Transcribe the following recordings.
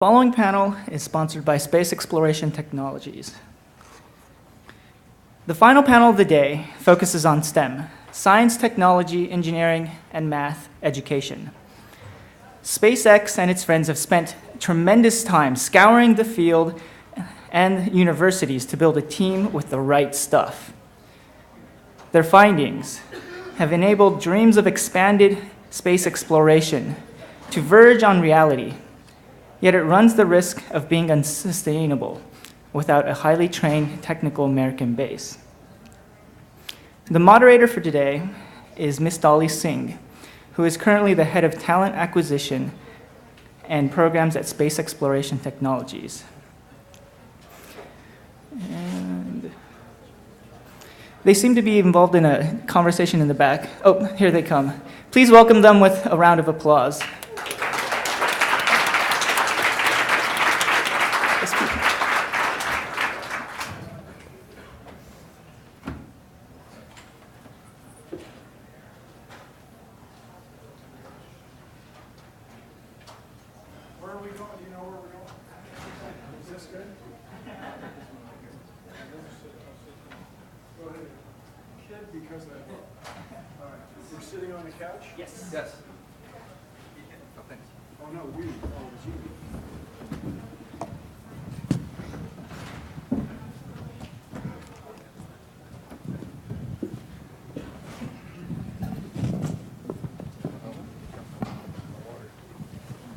following panel is sponsored by Space Exploration Technologies. The final panel of the day focuses on STEM, science, technology, engineering, and math education. SpaceX and its friends have spent tremendous time scouring the field and universities to build a team with the right stuff. Their findings have enabled dreams of expanded space exploration to verge on reality, yet it runs the risk of being unsustainable without a highly trained technical American base. The moderator for today is Ms. Dolly Singh, who is currently the head of talent acquisition and programs at Space Exploration Technologies. And they seem to be involved in a conversation in the back. Oh, here they come. Please welcome them with a round of applause.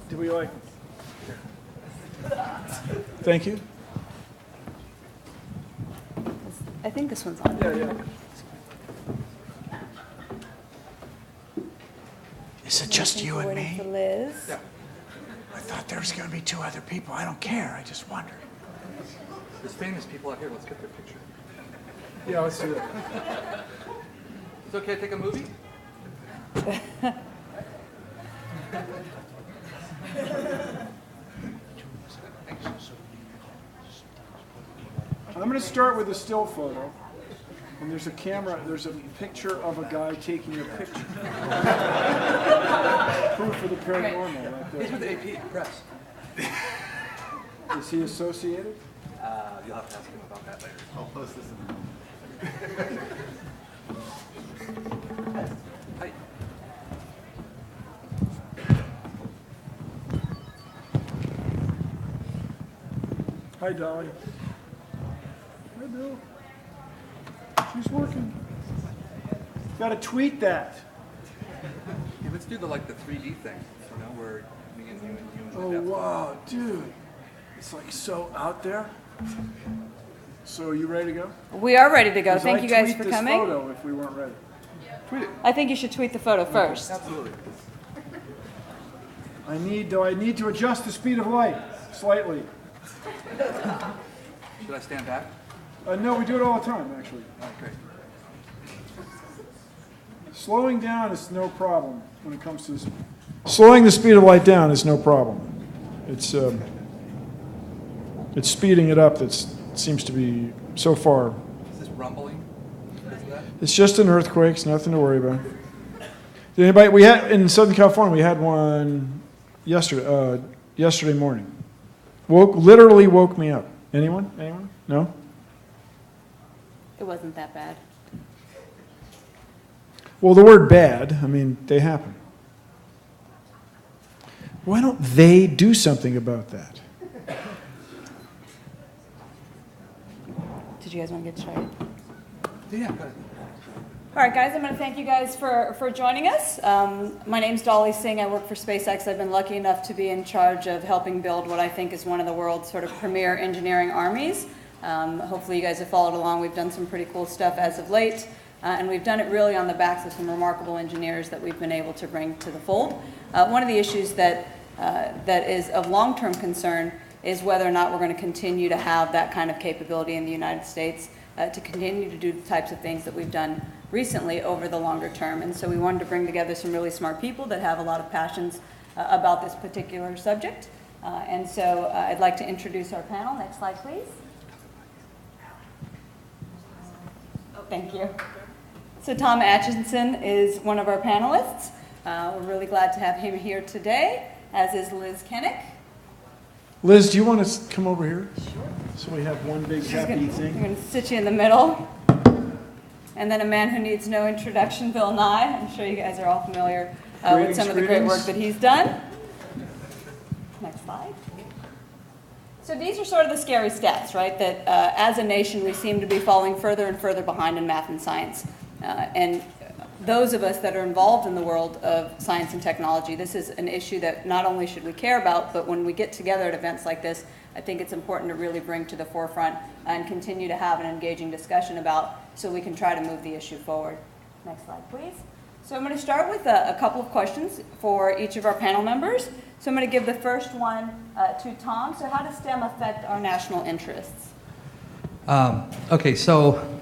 Do we like? Thank you. I think this one's on. Yeah. Is it just you and me? For Liz. Yeah. I thought there was going to be 2 other people. I don't care. I just wondered. There's famous people out here. Let's get their picture. Yeah, let's do that. It's okay to take a movie? I'm going to start with a still photo. And there's a camera, there's a picture of a guy taking a picture. Proof of the paranormal right He's with there. the AP Press. Is he associated? You'll have to ask him about that later. I'll post this in Hi. Hi, Dolly. Hi, Bill. She's working. Got to tweet that. Hey, let's do the 3D thing. You know, where me and you Oh, wow, dude. It's like so out there. So are you ready to go? We are ready to go. 'Cause Thank I'd you guys tweet for this coming. photo if we weren't ready. Tweet it. I think you should tweet the photo first. Absolutely. I need to adjust the speed of light slightly. Should I stand back? No, we do it all the time, actually. Okay. Slowing down is no problem when it comes to this. Slowing the speed of light down is no problem. It's speeding it up that seems to be, so far. Is this rumbling? Is that? It's just an earthquake. It's nothing to worry about. Did anybody? We had in Southern California. We had one yesterday morning. Literally woke me up. Anyone? No? It wasn't that bad. Well, the word bad, I mean, they happen. Why don't they do something about that? Did you guys want to get started? Yeah, go ahead. All right, guys, I'm going to thank you guys for joining us. My name's Dolly Singh. I work for SpaceX. I've been lucky enough to be in charge of helping build what I think is one of the world's sort of premier engineering armies. Hopefully you guys have followed along. We've done some pretty cool stuff as of late, and we've done it really on the backs of some remarkable engineers that we've been able to bring to the fold. One of the issues that is of long-term concern is whether or not we're going to continue to have that kind of capability in the United States to continue to do the types of things that we've done recently over the longer term. And so we wanted to bring together some really smart people that have a lot of passions about this particular subject. And so I'd like to introduce our panel. Next slide, please. Oh, thank you. So Tom Atchison is one of our panelists. We're really glad to have him here today, as is Liz Kennick. Liz, do you want to come over here? Sure. So we have one big happy I'm thing. going to sit you in the middle. And then a man who needs no introduction, Bill Nye. I'm sure you guys are all familiar with some of the great work that he's done. Next slide. So these are sort of the scary stats, right? That as a nation, we seem to be falling further and further behind in math and science. And those of us that are involved in the world of science and technology, this is an issue that not only should we care about, but when we get together at events like this, I think it's important to really bring to the forefront and continue to have an engaging discussion about, so we can try to move the issue forward. Next slide, please. So I'm going to start with a couple of questions for each of our panel members. So I'm going to give the first one to Tom. So how does STEM affect our national interests? Okay, so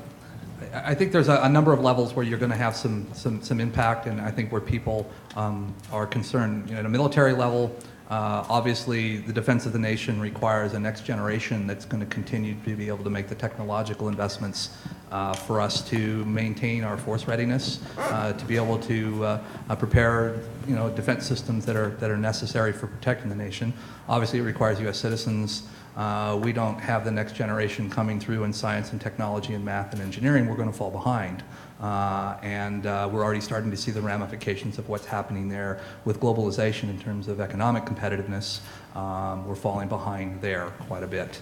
I think there's a number of levels where you're going to have some impact, and I think where people are concerned. You know, at a military level, obviously the defense of the nation requires a next generation that's going to continue to be able to make the technological investments for us to maintain our force readiness, to be able to prepare, you know, defense systems that are necessary for protecting the nation. Obviously, it requires U.S. citizens. We don't have the next generation coming through in science and technology and math and engineering. We're going to fall behind. We're already starting to see the ramifications of what's happening there with globalization in terms of economic competitiveness. We're falling behind there quite a bit.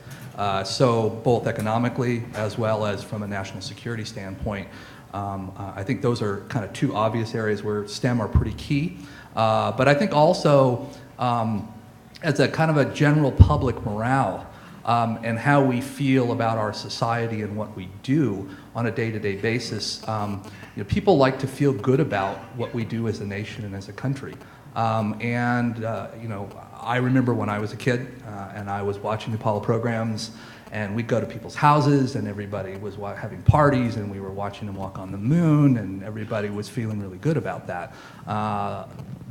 So both economically as well as from a national security standpoint, I think those are kind of two obvious areas where STEM are pretty key. But I think also as a kind of a general public morale and how we feel about our society and what we do on a day-to-day basis. You know, people like to feel good about what we do as a nation and as a country. You know, I remember when I was a kid and I was watching the Apollo programs, and we'd go to people's houses and everybody was having parties, and we were watching them walk on the moon, and everybody was feeling really good about that.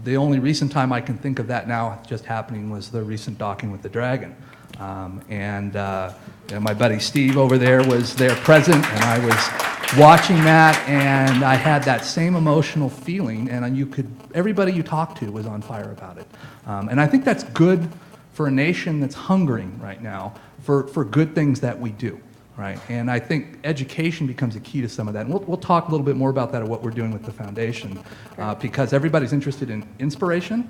The only recent time I can think of that now just happening was the recent docking with the Dragon. You know, my buddy Steve over there was there present, and I was watching that, and I had that same emotional feeling, and everybody you talked to was on fire about it. And I think that's good for a nation that's hungering right now for good things that we do. Right, and I think education becomes a key to some of that. And we'll talk a little bit more about that, of what we're doing with the foundation, because everybody's interested in inspiration.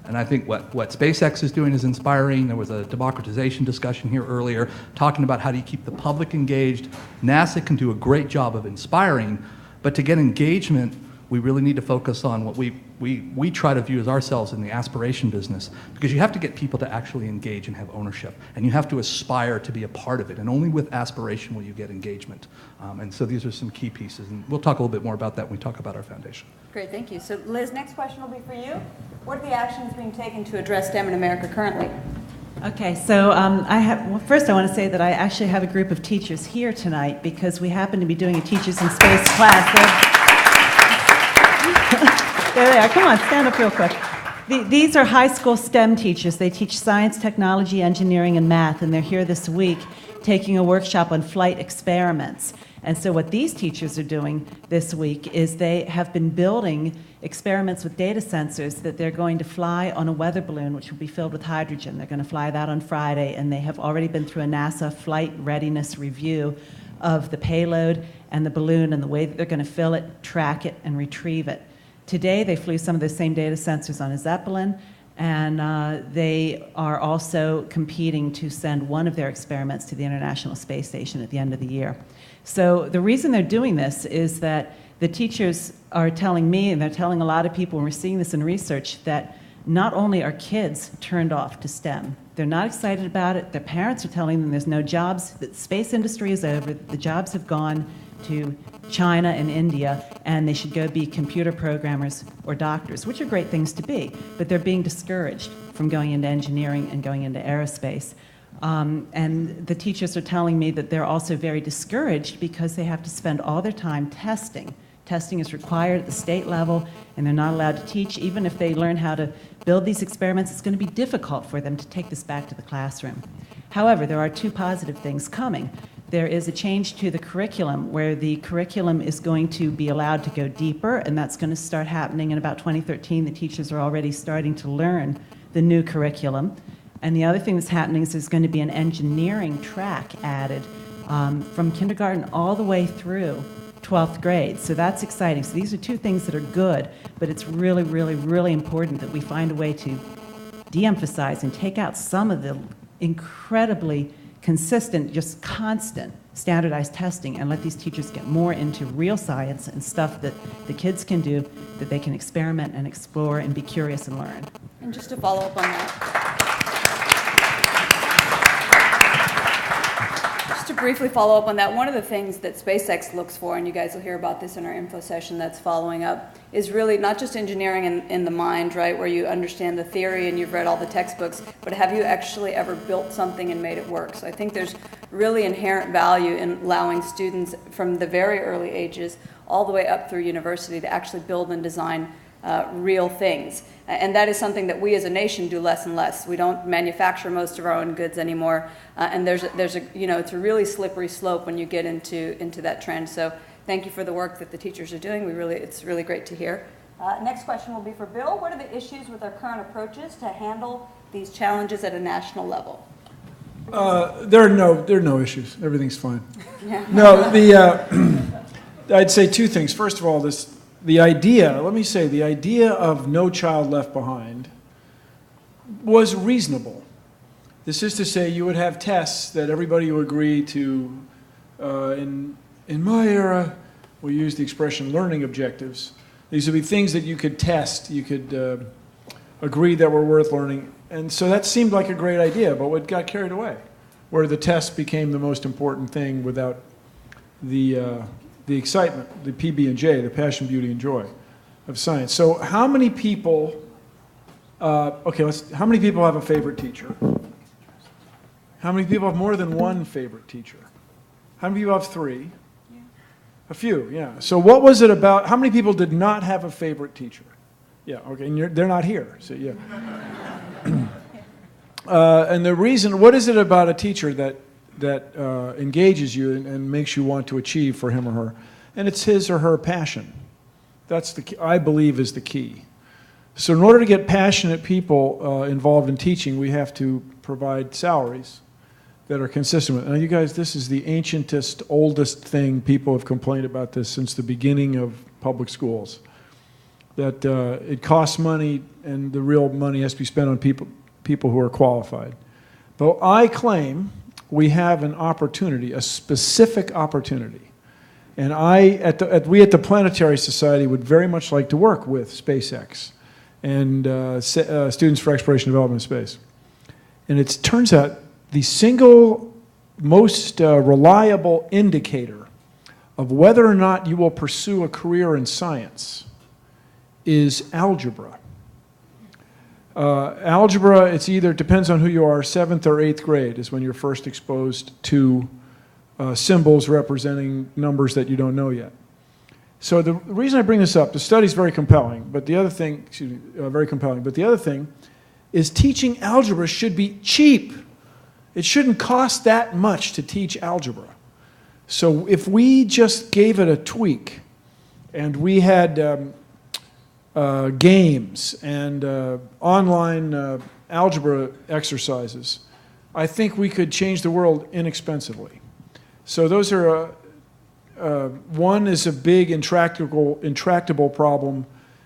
And I think what SpaceX is doing is inspiring. There was a democratization discussion here earlier talking about how do you keep the public engaged. NASA can do a great job of inspiring, but to get engagement, we really need to focus on what we try to view as ourselves in the aspiration business, because you have to get people to actually engage and have ownership, and you have to aspire to be a part of it, and only with aspiration will you get engagement. And so these are some key pieces, and we'll talk a little bit more about that when we talk about our foundation. Great, thank you. So Liz, next question will be for you. What are the actions being taken to address STEM in America currently? Okay, so first I want to say that I actually have a group of teachers here tonight because we happen to be doing a Teachers in Space class. There they are. Come on, stand up real quick. These are high school STEM teachers. They teach science, technology, engineering, and math, and they're here this week taking a workshop on flight experiments. And so what these teachers are doing this week is they have been building experiments with data sensors that they're going to fly on a weather balloon, which will be filled with hydrogen. They're going to fly that on Friday, and they have already been through a NASA flight readiness review of the payload and the balloon and the way that they're going to fill it, track it, and retrieve it. Today, they flew some of those same data sensors on a Zeppelin, and they are also competing to send one of their experiments to the International Space Station at the end of the year. So the reason they're doing this is that the teachers are telling me, and they're telling a lot of people, and we're seeing this in research, that not only are kids turned off to STEM, they're not excited about it, their parents are telling them there's no jobs, the space industry is over, the jobs have gone to China and India, and they should go be computer programmers or doctors, which are great things to be, but they're being discouraged from going into engineering and going into aerospace. And the teachers are telling me that they're also very discouraged because they have to spend all their time testing. Testing is required at the state level, and they're not allowed to teach. Even if they learn how to build these experiments, it's going to be difficult for them to take this back to the classroom. However, there are two positive things coming. There is a change to the curriculum where the curriculum is going to be allowed to go deeper, and that's going to start happening in about 2013. The teachers are already starting to learn the new curriculum. And the other thing that's happening is there's going to be an engineering track added from kindergarten all the way through 12th grade. So that's exciting. So these are two things that are good, but it's really, really, really important that we find a way to de-emphasize and take out some of the incredibly consistent, just constant standardized testing and let these teachers get more into real science and stuff that the kids can do, that they can experiment and explore and be curious and learn. And just to follow up on that. Just to briefly follow up on that, one of the things that SpaceX looks for, and you guys will hear about this in our info session that's following up, is really not just engineering in the mind, right, where you understand the theory and you've read all the textbooks, but have you actually ever built something and made it work? So I think there's really inherent value in allowing students from the very early ages all the way up through university to actually build and design real things. And that is something that we as a nation do less and less. We don't manufacture most of our own goods anymore, and there's a it's a really slippery slope when you get into that trend. So thank you for the work that the teachers are doing. It's really great to hear. Next question will be for Bill. What are the issues with our current approaches to handle these challenges at a national level? There are no issues. Everything's fine. Yeah. No, I'd say two things. First of all, the idea of No Child Left Behind was reasonable. This is to say, you would have tests that everybody would agree to. In my era, we use the expression learning objectives. These would be things that you could test, you could agree that were worth learning. And so that seemed like a great idea, but what got carried away, where the test became the most important thing without the excitement, the PB&J, the passion, beauty, and joy of science. So how many people, how many people have a favorite teacher? How many people have more than one favorite teacher? How many people have three? Yeah. A few, yeah. So what was it about, how many people did not have a favorite teacher? Yeah, okay, and they're not here, so yeah. And the reason, what is it about a teacher that engages you and makes you want to achieve for him or her? And it's his or her passion. That's the key, I believe, is the key. So in order to get passionate people involved in teaching, we have to provide salaries that are consistent with. Now, you guys, this is the ancientest, oldest thing. People have complained about this since the beginning of public schools, that it costs money, and the real money has to be spent on people who are qualified. But I claim we have an opportunity, a specific opportunity. And we at the Planetary Society would very much like to work with SpaceX and Students for Exploration and Development in Space. And it turns out the single most reliable indicator of whether or not you will pursue a career in science is algebra. Algebra, it depends on who you are, 7th or 8th grade is when you're first exposed to symbols representing numbers that you don't know yet. So the reason I bring this up, the study's very compelling, but the other thing, is teaching algebra should be cheap. It shouldn't cost that much to teach algebra. So if we just gave it a tweak and we had games and online algebra exercises, I think we could change the world inexpensively. So those are, one is a big intractable problem,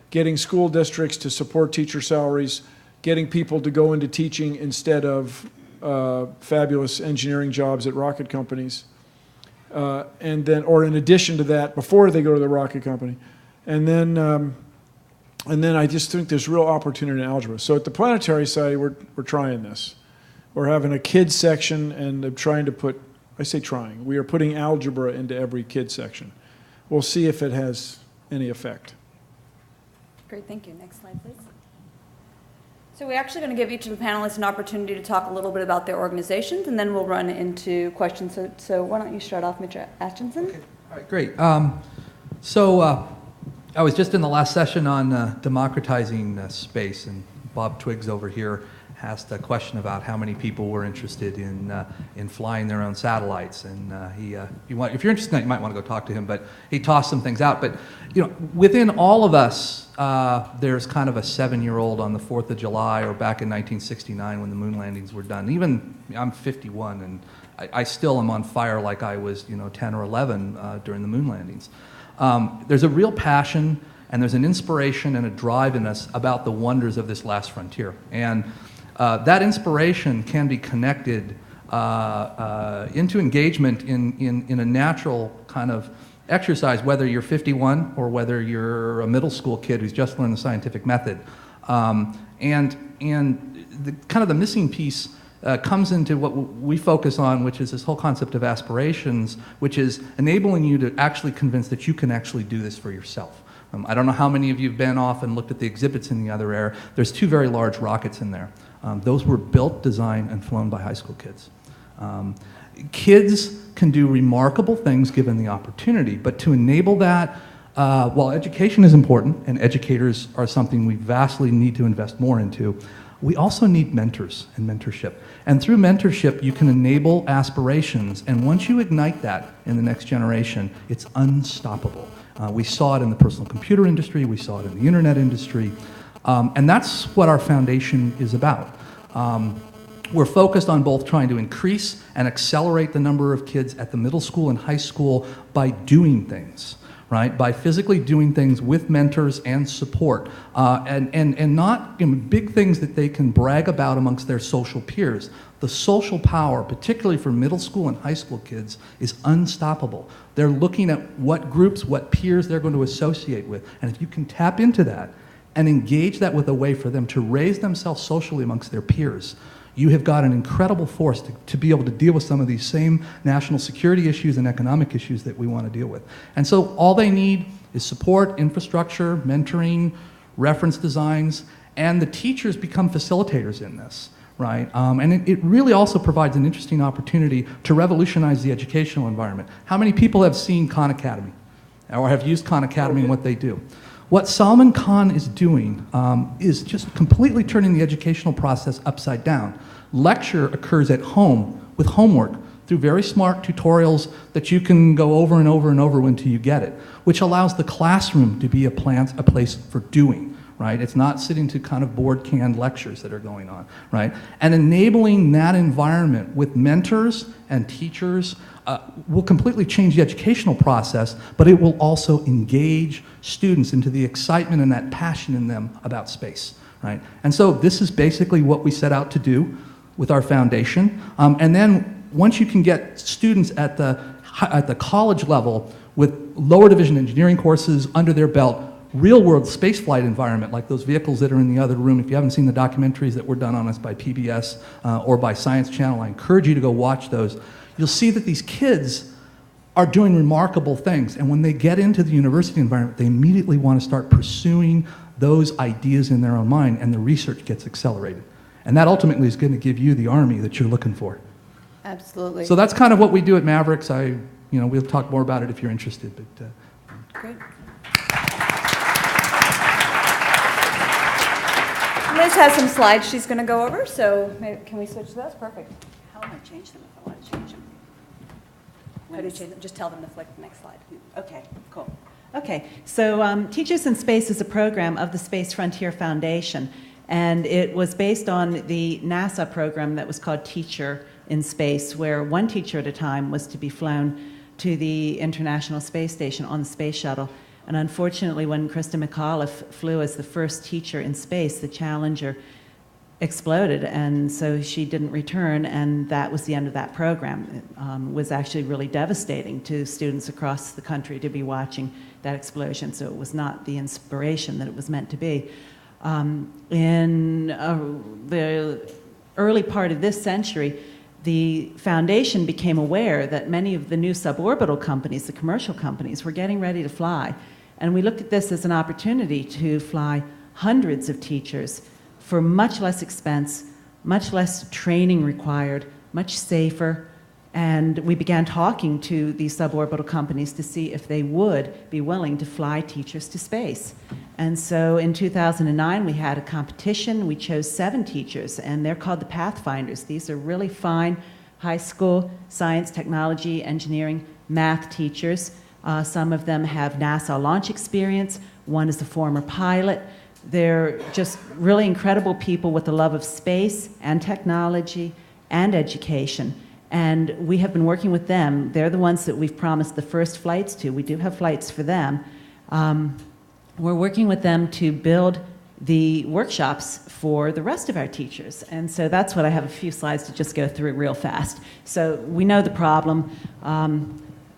getting school districts to support teacher salaries, getting people to go into teaching instead of fabulous engineering jobs at rocket companies, and then, or in addition to that, before they go to the rocket company. And then I just think there's real opportunity in algebra. So at the Planetary Society, we're trying this. We're having a kids section, and I'm trying to put, I say trying, we are putting algebra into every kids section. We'll see if it has any effect. Great, thank you. Next slide, please. So we're actually going to give each of the panelists an opportunity to talk a little bit about their organizations, and then we'll run into questions. So why don't you start off, Mr. Atchison? Okay. All right, great. I was just in the last session on democratizing space, and Bob Twiggs over here asked a question about how many people were interested in flying their own satellites, and if you're interested in that, you might want to go talk to him. But he tossed some things out. But within all of us, there's kind of a 7-year-old on the 4th of July, or back in 1969 when the moon landings were done. Even I'm 51, and I still am on fire like I was 10 or 11 during the moon landings. There's a real passion, and there's an inspiration and a drive in us about the wonders of this last frontier. And that inspiration can be connected into engagement in a natural kind of exercise, whether you're 51 or whether you're a middle school kid who's just learned the scientific method. And the kind of the missing piece comes into what we focus on, which is this whole concept of aspirations, which is enabling you to actually convince that you can actually do this for yourself. I don't know how many of you have been off and looked at the exhibits in the other air. There's 2 very large rockets in there. Those were built, designed, and flown by high school kids. Kids can do remarkable things given the opportunity, but to enable that, while education is important, and educators are something we vastly need to invest more into, we also need mentors and mentorship. And through mentorship, you can enable aspirations, and once you ignite that in the next generation, it's unstoppable. We saw it in the personal computer industry, we saw it in the internet industry, and that's what our foundation is about. We're focused on both trying to increase and accelerate the number of kids at the middle school and high school by doing things, right? By physically doing things with mentors and support, and not big things that they can brag about amongst their social peers. The social power, particularly for middle school and high school kids, is unstoppable. They're looking at what groups, what peers they're going to associate with, and if you can tap into that and engage that with a way for them to raise themselves socially amongst their peers, you have got an incredible force to be able to deal with some of these same national security issues and economic issues that we want to deal with. And so all they need is support, infrastructure, mentoring, reference designs, and the teachers become facilitators in this, right? And it really also provides an interesting opportunity to revolutionize the educational environment. How many people have seen Khan Academy or have used Khan Academy and what they do? What Salman Khan is doing is just completely turning the educational process upside down. Lecture occurs at home with homework through very smart tutorials that you can go over and over and over until you get it, which allows the classroom to be a place for doing, right? It's not sitting to kind of board canned lectures that are going on, right? And enabling that environment with mentors and teachers will completely change the educational process, but it will also engage students into the excitement and that passion in them about space, right? And so this is basically what we set out to do with our foundation. And then once you can get students at the college level with lower division engineering courses under their belt, real-world spaceflight environment, like those vehicles that are in the other room. If you haven't seen the documentaries that were done on us by PBS or by Science Channel, I encourage you to go watch those. You'll see that these kids are doing remarkable things, and when they get into the university environment, they immediately want to start pursuing those ideas in their own mind, and the research gets accelerated. And that ultimately is going to give you the army that you're looking for. Absolutely. So that's kind of what we do at Mavericks. We'll talk more about it if you're interested. But Great. Liz has some slides she's going to go over, so can we switch to those? Perfect. How am I change them if I want to change them? How do you change them? Just tell them to flick the next slide. Okay, cool. Okay, so Teachers in Space is a program of the Space Frontier Foundation, and it was based on the NASA program that was called Teacher in Space, where one teacher at a time was to be flown to the International Space Station on the space shuttle. And unfortunately, when Krista McAuliffe flew as the first teacher in space, the Challenger exploded, and so she didn't return, and that was the end of that program. It was actually really devastating to students across the country to be watching that explosion, so it was not the inspiration that it was meant to be. In the early part of this century, the foundation became aware that many of the new suborbital companies, the commercial companies, were getting ready to fly. And we looked at this as an opportunity to fly hundreds of teachers for much less expense, much less training required, much safer, And we began talking to these suborbital companies to see if they would be willing to fly teachers to space. And so in 2009, we had a competition. We chose 7 teachers, and they're called the Pathfinders. These are really fine high school science, technology, engineering, math teachers. Some of them have NASA launch experience. One is a former pilot. They're just really incredible people with a love of space and technology and education. And we have been working with them. They're the ones that we've promised the first flights to. We do have flights for them. We're working with them to build the workshops for the rest of our teachers. And so that's what I have a few slides to just go through real fast. So we know the problem.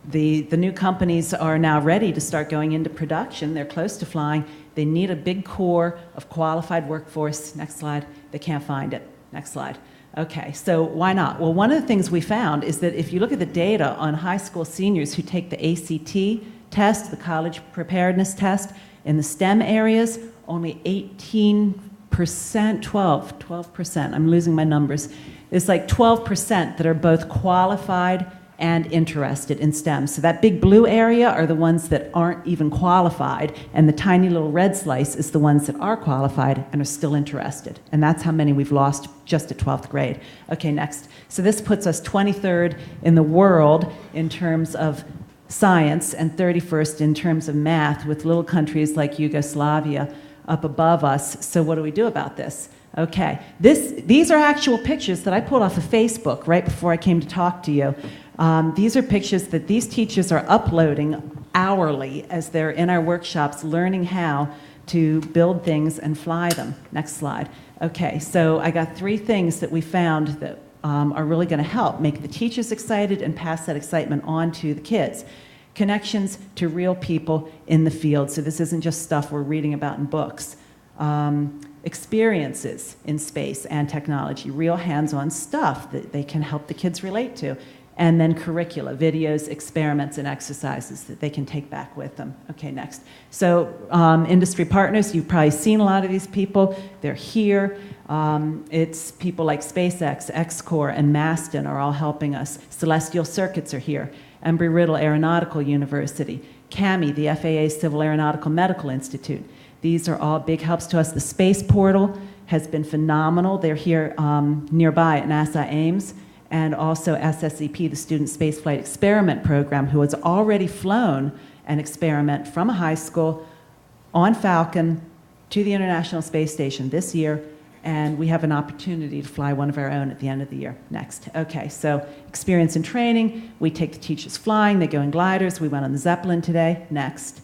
The new companies are now ready to start going into production. They're close to flying. They need a big core of qualified workforce. Next slide. They can't find it. Next slide. Okay, so why not? Well, one of the things we found is that if you look at the data on high school seniors who take the ACT test, the college preparedness test, in the STEM areas, only 18%, 12%, I'm losing my numbers. It's like 12% that are both qualified and interested in STEM. So that big blue area are the ones that aren't even qualified, and the tiny little red slice is the ones that are qualified and are still interested. And that's how many we've lost just at 12th grade. Okay, next. So this puts us 23rd in the world in terms of science and 31st in terms of math, with little countries like Yugoslavia up above us. So what do we do about this? Okay, these are actual pictures that I pulled off of Facebook right before I came to talk to you. These are pictures that these teachers are uploading hourly as they're in our workshops learning how to build things and fly them. Next slide. Okay, so I got 3 things that we found that are really going to help make the teachers excited and pass that excitement on to the kids. Connections to real people in the field. So this isn't just stuff we're reading about in books. Experiences in space and technology, real hands-on stuff that they can help the kids relate to. And then curricula, videos, experiments, and exercises that they can take back with them. Okay, next. So industry partners, you've probably seen a lot of these people. They're here. It's people like SpaceX, X-Corps, and Maston are all helping us. Celestial Circuits are here. Embry-Riddle Aeronautical University. CAMI, the FAA Civil Aeronautical Medical Institute. These are all big helps to us. The Space Portal has been phenomenal. They're here nearby at NASA Ames. And also SSEP, the Student Spaceflight Experiment Program, who has already flown an experiment from a high school on Falcon to the International Space Station this year, and we have an opportunity to fly one of our own at the end of the year. Next. Okay, so experience and training. We take the teachers flying. They go in gliders. We went on the Zeppelin today. Next.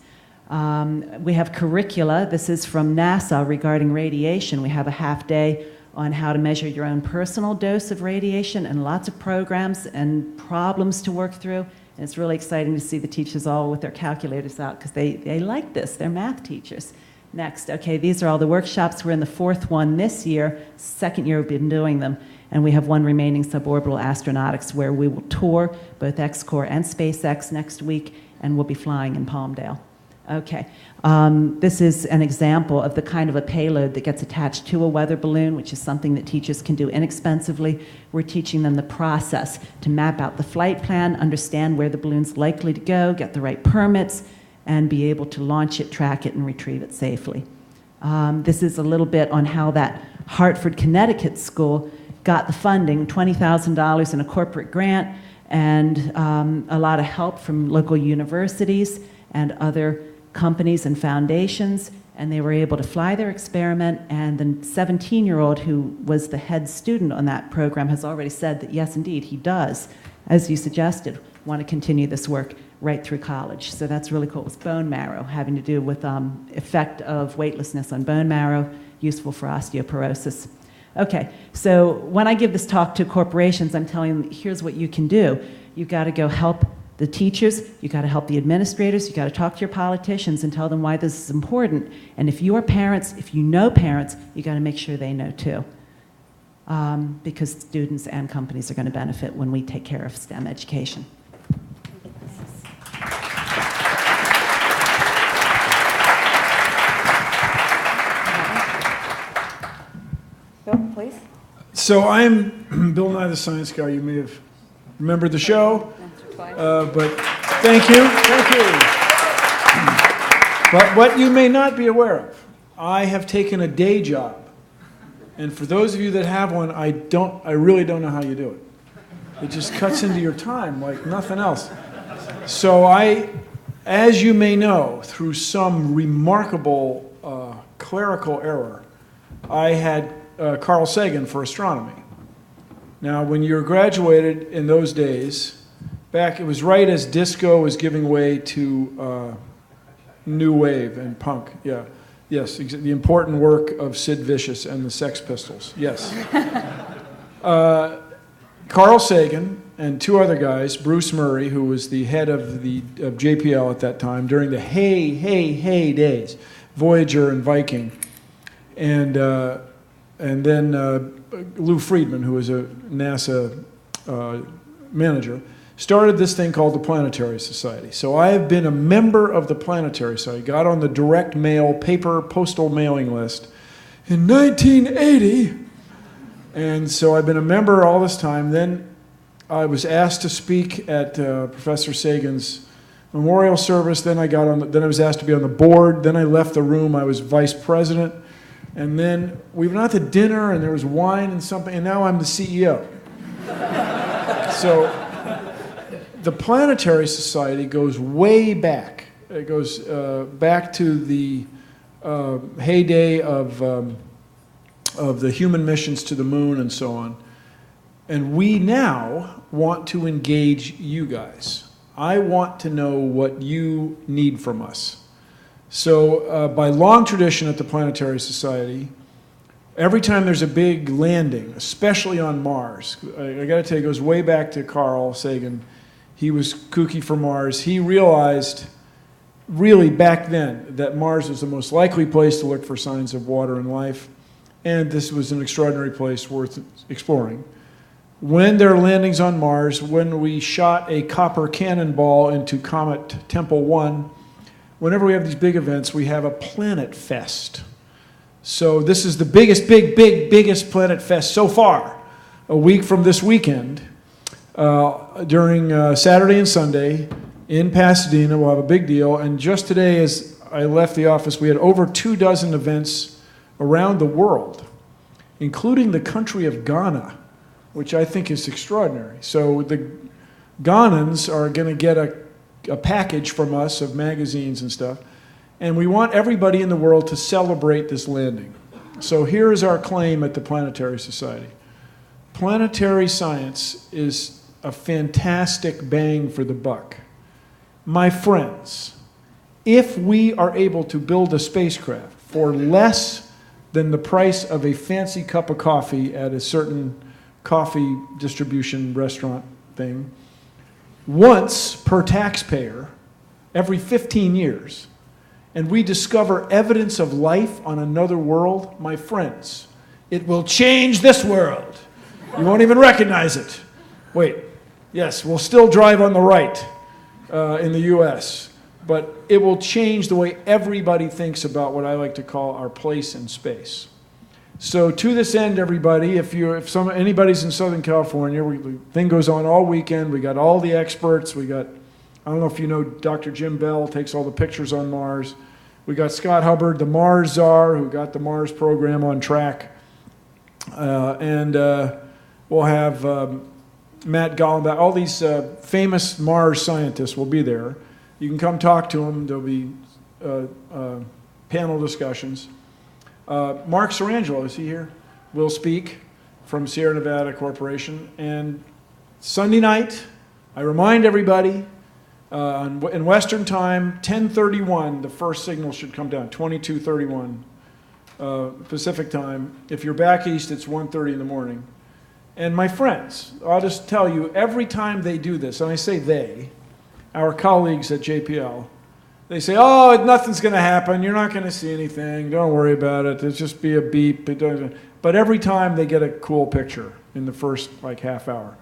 We have curricula. This is from NASA regarding radiation. We have a half day on how to measure your own personal dose of radiation, and lots of programs and problems to work through. And it's really exciting to see the teachers all with their calculators out, because they like this. They're math teachers. Next, okay, these are all the workshops. We're in the 4th one this year, 2nd year we've been doing them, and we have 1 remaining suborbital astronautics where we will tour both X-Corps and SpaceX next week, and we'll be flying in Palmdale. Okay, this is an example of the kind of a payload that gets attached to a weather balloon, which is something that teachers can do inexpensively. We're teaching them the process to map out the flight plan, understand where the balloon's likely to go, get the right permits, and be able to launch it, track it, and retrieve it safely. This is a little bit on how that Hartford, Connecticut school got the funding, $20,000 in a corporate grant, and a lot of help from local universities and other companies and foundations, and they were able to fly their experiment, and the 17-year-old who was the head student on that program has already said that yes, indeed, he does, as you suggested, want to continue this work right through college. So that's really cool. It was bone marrow, having to do with effect of weightlessness on bone marrow, useful for osteoporosis. Okay, so when I give this talk to corporations, I'm telling them, here's what you can do. You've got to go help the teachers, you've got to help the administrators, you've got to talk to your politicians and tell them why this is important. And if you are parents, if you know parents, you've got to make sure they know too. Because students and companies are going to benefit when we take care of STEM education. Bill, please. So I'm Bill Nye the Science Guy. You may have remembered the show. Once or twice. But thank you, thank you. But what you may not be aware of, I have taken a day job. And for those of you that have one, I really don't know how you do it. It just cuts into your time like nothing else. So as you may know, through some remarkable clerical error, I had Carl Sagan for astronomy. Now, when you graduated in those days, it was right as disco was giving way to new wave and punk. Yeah, yes, the important work of Sid Vicious and the Sex Pistols. Yes. Carl Sagan and two other guys, Bruce Murray, who was the head of JPL at that time during the hey days, Voyager and Viking, and then Lou Friedman, who was a NASA manager, started this thing called the Planetary Society. So I have been a member of the Planetary Society, got on the direct mail paper postal mailing list in 1980, and so I've been a member all this time. Then I was asked to speak at Professor Sagan's memorial service. Then I was asked to be on the board. Then I left the room. I was vice president. And then we went out to dinner, and there was wine and something, and now I'm the CEO. So the Planetary Society goes way back. It goes back to the heyday of the human missions to the moon and so on. And we now want to engage you guys. I want to know what you need from us. So by long tradition at the Planetary Society, every time there's a big landing, especially on Mars, I got to tell you, it goes way back to Carl Sagan. He was kooky for Mars. He realized, really back then, that Mars was the most likely place to look for signs of water and life, and this was an extraordinary place worth exploring. When there are landings on Mars, when we shot a copper cannonball into Comet Tempel 1, whenever we have these big events, we have a Planet Fest. So this is the biggest Planet Fest so far. A week from this weekend, during Saturday and Sunday in Pasadena, we'll have a big deal. And just today, as I left the office, we had over 24 events around the world, including the country of Ghana, which I think is extraordinary. So the Ghanans are going to get a package from us of magazines and stuff, and we want everybody in the world to celebrate this landing. So here is our claim at the Planetary Society. Planetary science is a fantastic bang for the buck. My friends, if we are able to build a spacecraft for less than the price of a fancy cup of coffee at a certain coffee distribution restaurant thing, once per taxpayer, every 15 years, and we discover evidence of life on another world, my friends, it will change this world. You won't even recognize it. Wait, yes, we'll still drive on the right in the US, but it will change the way everybody thinks about what I like to call our place in space. So to this end, everybody, if anybody's in Southern California, the thing goes on all weekend. We got all the experts. We got, I don't know if you know, Dr. Jim Bell takes all the pictures on Mars. We got Scott Hubbard, the Mars czar, who got the Mars program on track. And we'll have Matt Gollenbach. All these famous Mars scientists will be there. You can come talk to them. There'll be panel discussions. Mark Sarangelo, is he here? Will speak from Sierra Nevada Corporation. And Sunday night, I remind everybody, in Western time, 10:31, the first signal should come down, 22:31 Pacific time. If you're back east, it's 1:30 in the morning. And my friends, I'll just tell you, every time they do this, and I say they, our colleagues at JPL, they say, oh, nothing's going to happen. You're not going to see anything. Don't worry about it. There'll just be a beep. But every time they get a cool picture in the first half hour.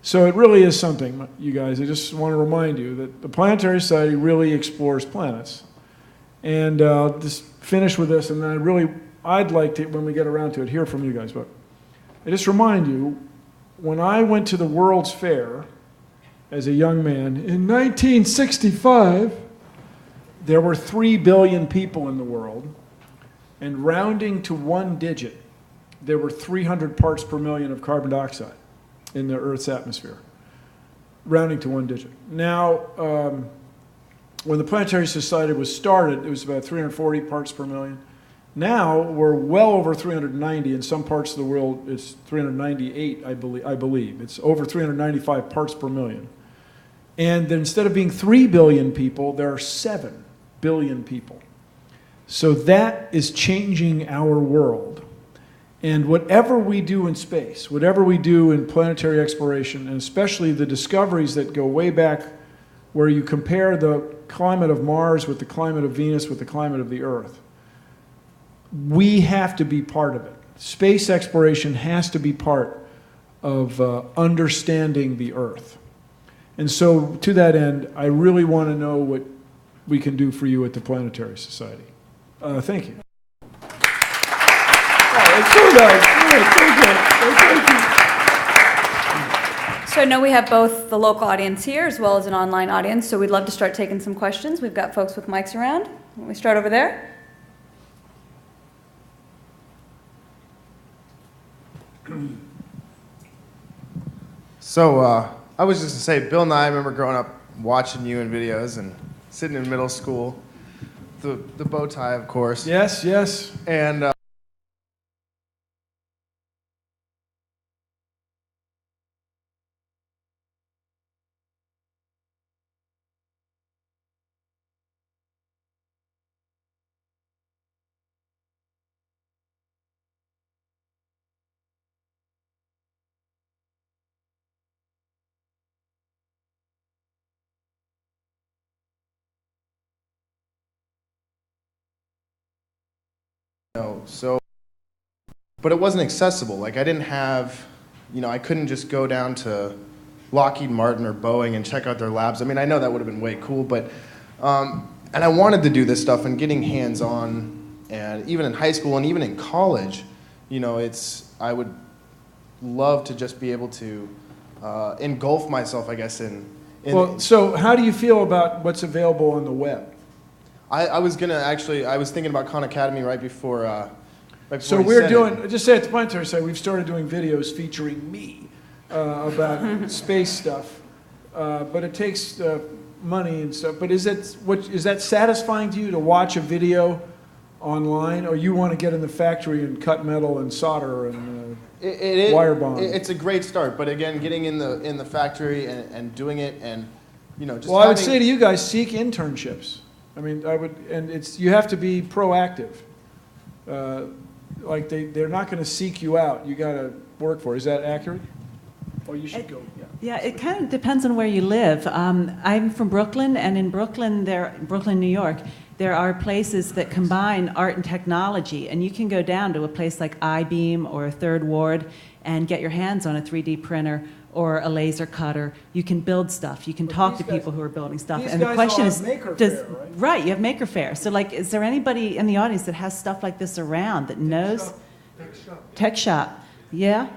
So it really is something, you guys. I just want to remind you that the Planetary Society really explores planets. And I'll just finish with this, and then I'd like to, when we get around to it, hear from you guys. But I just remind you, when I went to the World's Fair as a young man in 1965, there were 3 billion people in the world, and rounding to one digit, there were 300 parts per million of carbon dioxide in the Earth's atmosphere, rounding to one digit. Now, when the Planetary Society was started, it was about 340 parts per million. Now, we're well over 390. In some parts of the world, it's 398, I believe. It's over 395 parts per million. And then instead of being 3 billion people, there are 7 billion people. So that is changing our world. And whatever we do in space, whatever we do in planetary exploration, and especially the discoveries that go way back where you compare the climate of Mars with the climate of Venus with the climate of the Earth, we have to be part of it. Space exploration has to be part of understanding the Earth. And so to that end, I really want to know what we can do for you at the Planetary Society. Thank you. It's so nice. Thank you. So I know we have both the local audience here as well as an online audience, so we'd love to start taking some questions. We've got folks with mics around. Can we start over there? So, I was just going to say, Bill and I remember growing up watching you in videos and sitting in middle school. The bow tie, of course. Yes, yes. And but it wasn't accessible. Like, I didn't have, I couldn't just go down to Lockheed Martin or Boeing and check out their labs. I mean, I know that would have been way cool, but, and I wanted to do this stuff and getting hands-on, and even in high school and even in college, I would love to just be able to engulf myself, I guess, Well, so how do you feel about what's available on the web? I was thinking about Khan Academy right before. So we're doing, just say at the Planetary Society, we've started doing videos featuring me about space stuff, but it takes money and stuff. But is that satisfying to you to watch a video online, or you want to get in the factory and cut metal and solder and wire bond? It's a great start, but again, getting in the factory and doing it, and just. Well, I would say to you guys, seek internships. I mean, you have to be proactive. Like they're not going to seek you out. You got to work for it. Is that accurate? Or you should go. Yeah, it kind of depends on where you live. I'm from Brooklyn, and in Brooklyn, New York, there are places that combine art and technology, and you can go down to a place like I-Beam or Third Ward and get your hands on a 3D printer or a laser cutter. You can build stuff. You can talk to people who are building stuff. These And the guys question all is, have Maker Faire, right? you have Maker Faire. So, like, is there anybody in the audience that has stuff like this around that knows? Tech Shop. Yeah.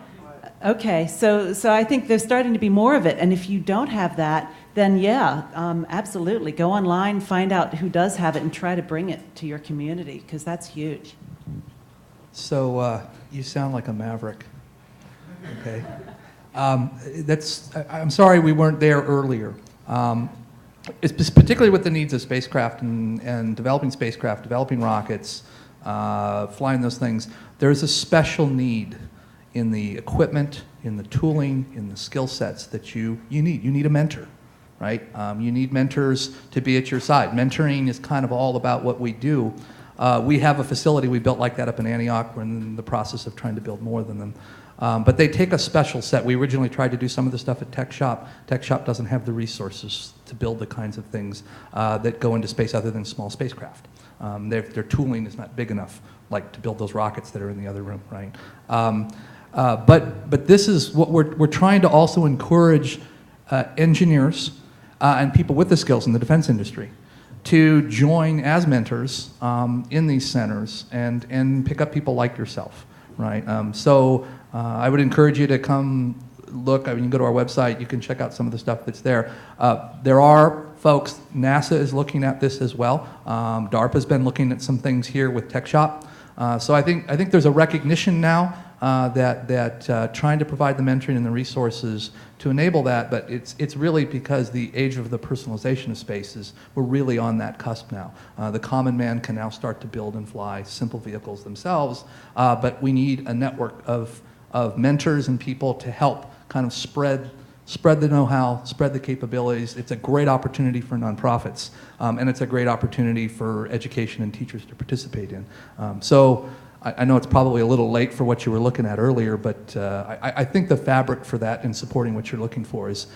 Okay. So I think there's starting to be more of it. And if you don't have that, then yeah, absolutely. Go online, find out who does have it, and try to bring it to your community, because that's huge. So you sound like a maverick. Okay. I'm sorry we weren't there earlier. It's particularly with the needs of spacecraft and developing spacecraft, developing rockets, flying those things. There's a special need in the equipment, in the tooling, in the skill sets that you need. You need a mentor, right? You need mentors to be at your side. Mentoring is kind of all about what we do. We have a facility we built like that up in Antioch. We're in the process of trying to build more than them. But they take a special set. We originally tried to do some of the stuff at Tech Shop. Tech Shop doesn't have the resources to build the kinds of things that go into space other than small spacecraft. Their tooling is not big enough, like to build those rockets that are in the other room, right? But this is what we're trying to also encourage engineers and people with the skills in the defense industry to join as mentors in these centers and pick up people like yourself, right? So I would encourage you to come look, I mean, you can go to our website, you can check out some of the stuff that's there. There are folks, NASA is looking at this as well. DARPA's been looking at some things here with Tech Shop. So I think there's a recognition now that trying to provide the mentoring and the resources to enable that, but it's really because the age of the personalization of spaces, we're really on that cusp now. The common man can now start to build and fly simple vehicles themselves, but we need a network of mentors and people to help kind of spread the know-how, spread the capabilities. It's a great opportunity for nonprofits, and it's a great opportunity for education and teachers to participate in. So I know it's probably a little late for what you were looking at earlier, but I think the fabric for that and supporting what you're looking for is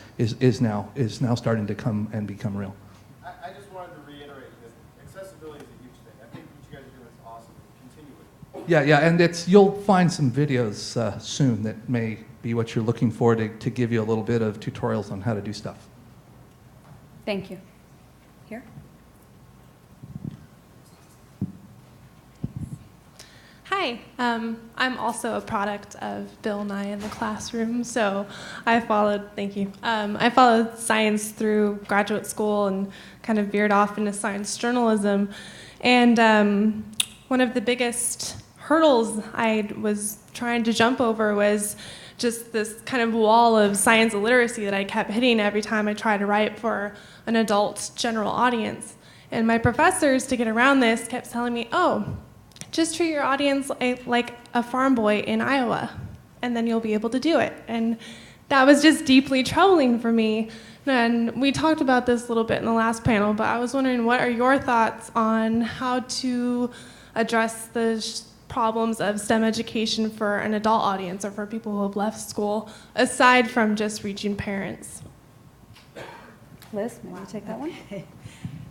now starting to come and become real. I just wanted to reiterate that accessibility is a huge thing. I think what you guys are doing is awesome. Continue with it. Yeah, and you'll find some videos soon that may be what you're looking for to give you a little bit of tutorials on how to do stuff. Thank you. Here? Hi, I'm also a product of Bill Nye in the Classroom, so I followed science through graduate school and kind of veered off into science journalism. And one of the biggest hurdles I was trying to jump over was just this kind of wall of science illiteracy that I kept hitting every time I tried to write for an adult general audience. And my professors, to get around this, kept telling me, oh, just treat your audience like a farm boy in Iowa, and then you'll be able to do it. And that was just deeply troubling for me. And we talked about this a little bit in the last panel, but I was wondering, what are your thoughts on how to address the problems of STEM education for an adult audience or for people who have left school, aside from just reaching parents? Liz, maybe you take that one?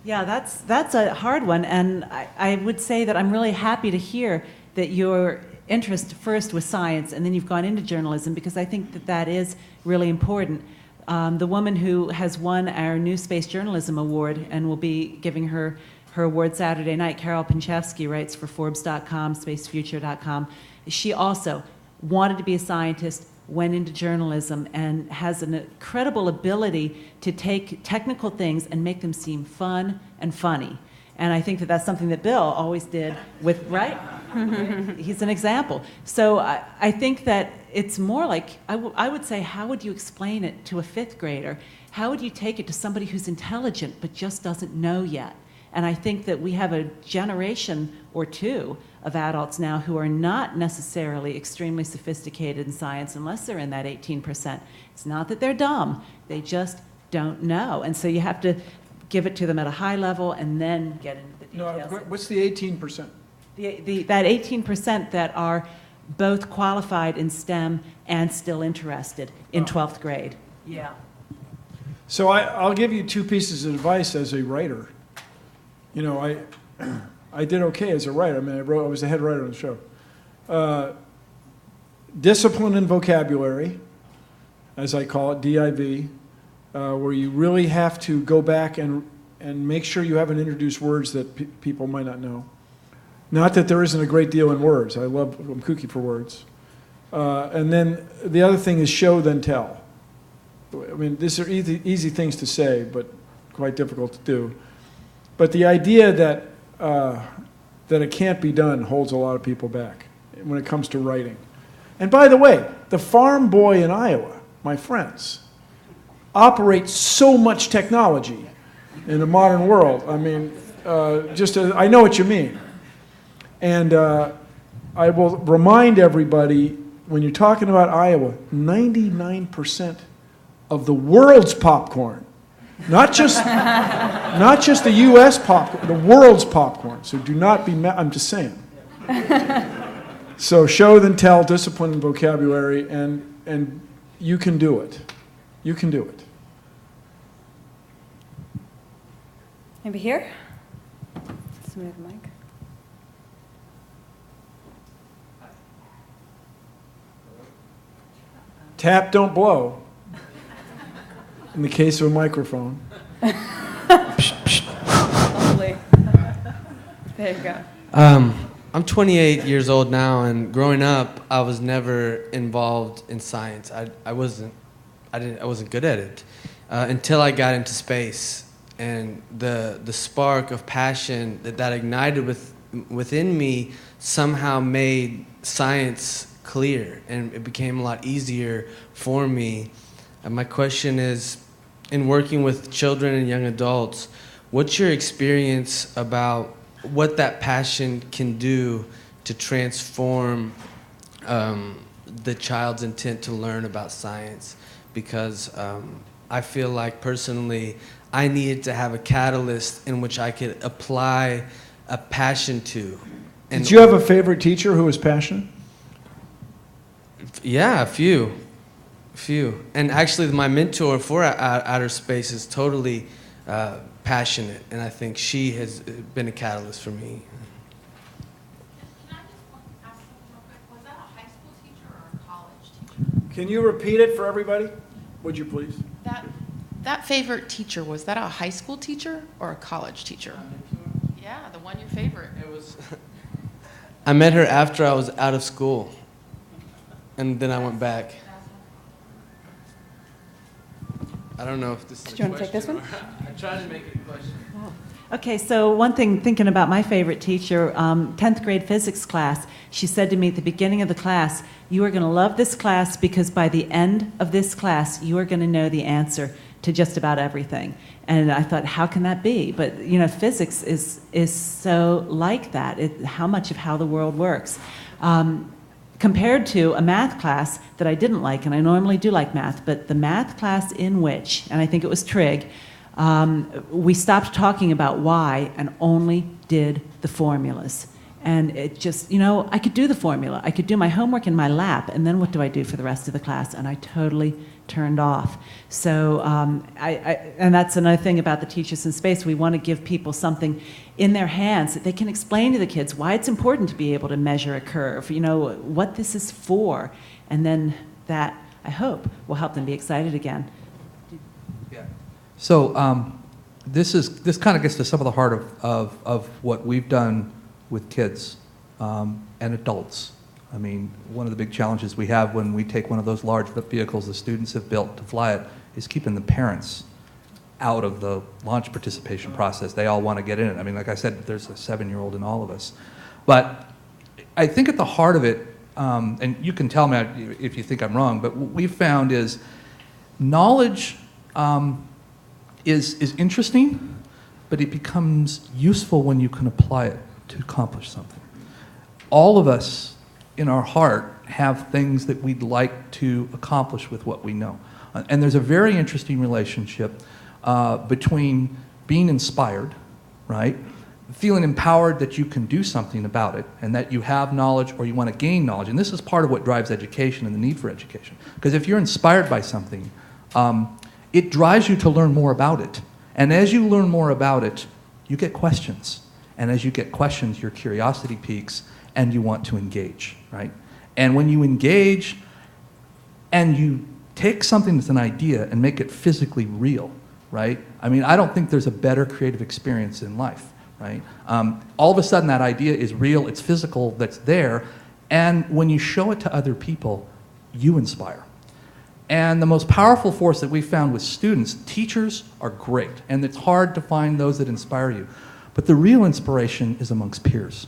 Yeah, that's a hard one, and I would say that I'm really happy to hear that your interest first was science, and then you've gone into journalism, because I think that is really important. The woman who has won our NewSpace Journalism Award and will be giving her award Saturday night, Carol Pinchevsky, writes for Forbes.com, SpaceFuture.com. She also wanted to be a scientist, went into journalism, and has an incredible ability to take technical things and make them seem fun and funny. And I think that that's something that Bill always did with, right? He's an example. So I think that it's more like, I would say, how would you explain it to a fifth grader? How would you take it to somebody who's intelligent but just doesn't know yet? And I think that we have a generation or two of adults now who are not necessarily extremely sophisticated in science unless they're in that 18%. It's not that they're dumb, they just don't know. And so you have to give it to them at a high level and then get into the details. No, what's the 18%? That 18% that are both qualified in STEM and still interested in 12th grade. Yeah. So I'll give you two pieces of advice as a writer. You know, I did okay as a writer. I mean, I was the head writer on the show. Discipline and vocabulary, as I call it, DIV, where you really have to go back and make sure you haven't introduced words that people might not know. Not that there isn't a great deal in words. I'm kooky for words. And then the other thing is show, then tell. I mean, these are easy things to say, but quite difficult to do. But the idea that it can't be done holds a lot of people back when it comes to writing. And by the way, the farm boy in Iowa, my friends, operates so much technology in the modern world. I mean, I know what you mean. And I will remind everybody, when you're talking about Iowa, 99% of the world's popcorn, not just the U.S. popcorn, the world's popcorn. So do not be I'm just saying. So show, then tell, discipline, and vocabulary, and you can do it. You can do it. Maybe here? Somebody have a mic. Tap, don't blow. In the case of a microphone. Hopefully. There you go. I'm 28 years old now, and growing up, I was never involved in science. I wasn't good at it until I got into space, and the spark of passion that ignited within me somehow made science clear, and it became a lot easier for me. And my question is, in working with children and young adults, what's your experience about what that passion can do to transform the child's intent to learn about science? Because I feel like personally I needed to have a catalyst in which I could apply a passion to. And did you have a favorite teacher who was passionate? Yeah, a few. And actually my mentor for outer space is totally passionate, and I think she has been a catalyst for me. Can I just ask something real quick? Was that a high school teacher or a college teacher? Can you repeat it for everybody? Would you please? That favorite teacher, was that a high school teacher or a college teacher? Yeah, the one your favorite. It was. I met her after I was out of school, and then I went back. I don't know if this is Did you want to take this one? I tried to make it a question. Okay, so one thing, thinking about my favorite teacher, 10th grade physics class, she said to me at the beginning of the class, you are going to love this class because by the end of this class, you are going to know the answer to just about everything. And I thought, how can that be? But, you know, physics is so like that, how much of how the world works. Compared to a math class that I didn't like, and I normally do like math, but the math class in which, and I think it was trig, we stopped talking about why and only did the formulas. And it just, you know, I could do the formula. I could do my homework in my lap, and then what do I do for the rest of the class? And I totally turned off. So, and that's another thing about the Teachers in Space. We want to give people something in their hands that they can explain to the kids why it's important to be able to measure a curve, you know, what this is for. And then that, I hope, will help them be excited again. Yeah. So this kind of gets to some of the heart of what we've done with kids and adults. I mean, one of the big challenges we have when we take one of those large vehicles the students have built to fly it is keeping the parents out of the launch participation process. They all want to get in it. I mean, like I said, there's a 7-year-old in all of us. But I think at the heart of it, and you can tell me if you think I'm wrong, but what we've found is knowledge is interesting, but it becomes useful when you can apply it to accomplish something. All of us in our heart have things that we'd like to accomplish with what we know. And there's a very interesting relationship between being inspired, right? Feeling empowered that you can do something about it and that you have knowledge or you want to gain knowledge. And this is part of what drives education and the need for education. Because if you're inspired by something, it drives you to learn more about it. And as you learn more about it, you get questions. And as you get questions, your curiosity peaks and you want to engage, right? And when you engage and you take something that's an idea and make it physically real, right? I mean, I don't think there's a better creative experience in life, right? All of a sudden that idea is real, it's physical, that's there, and when you show it to other people, you inspire. And the most powerful force that we found with students, teachers are great, and it's hard to find those that inspire you. But the real inspiration is amongst peers,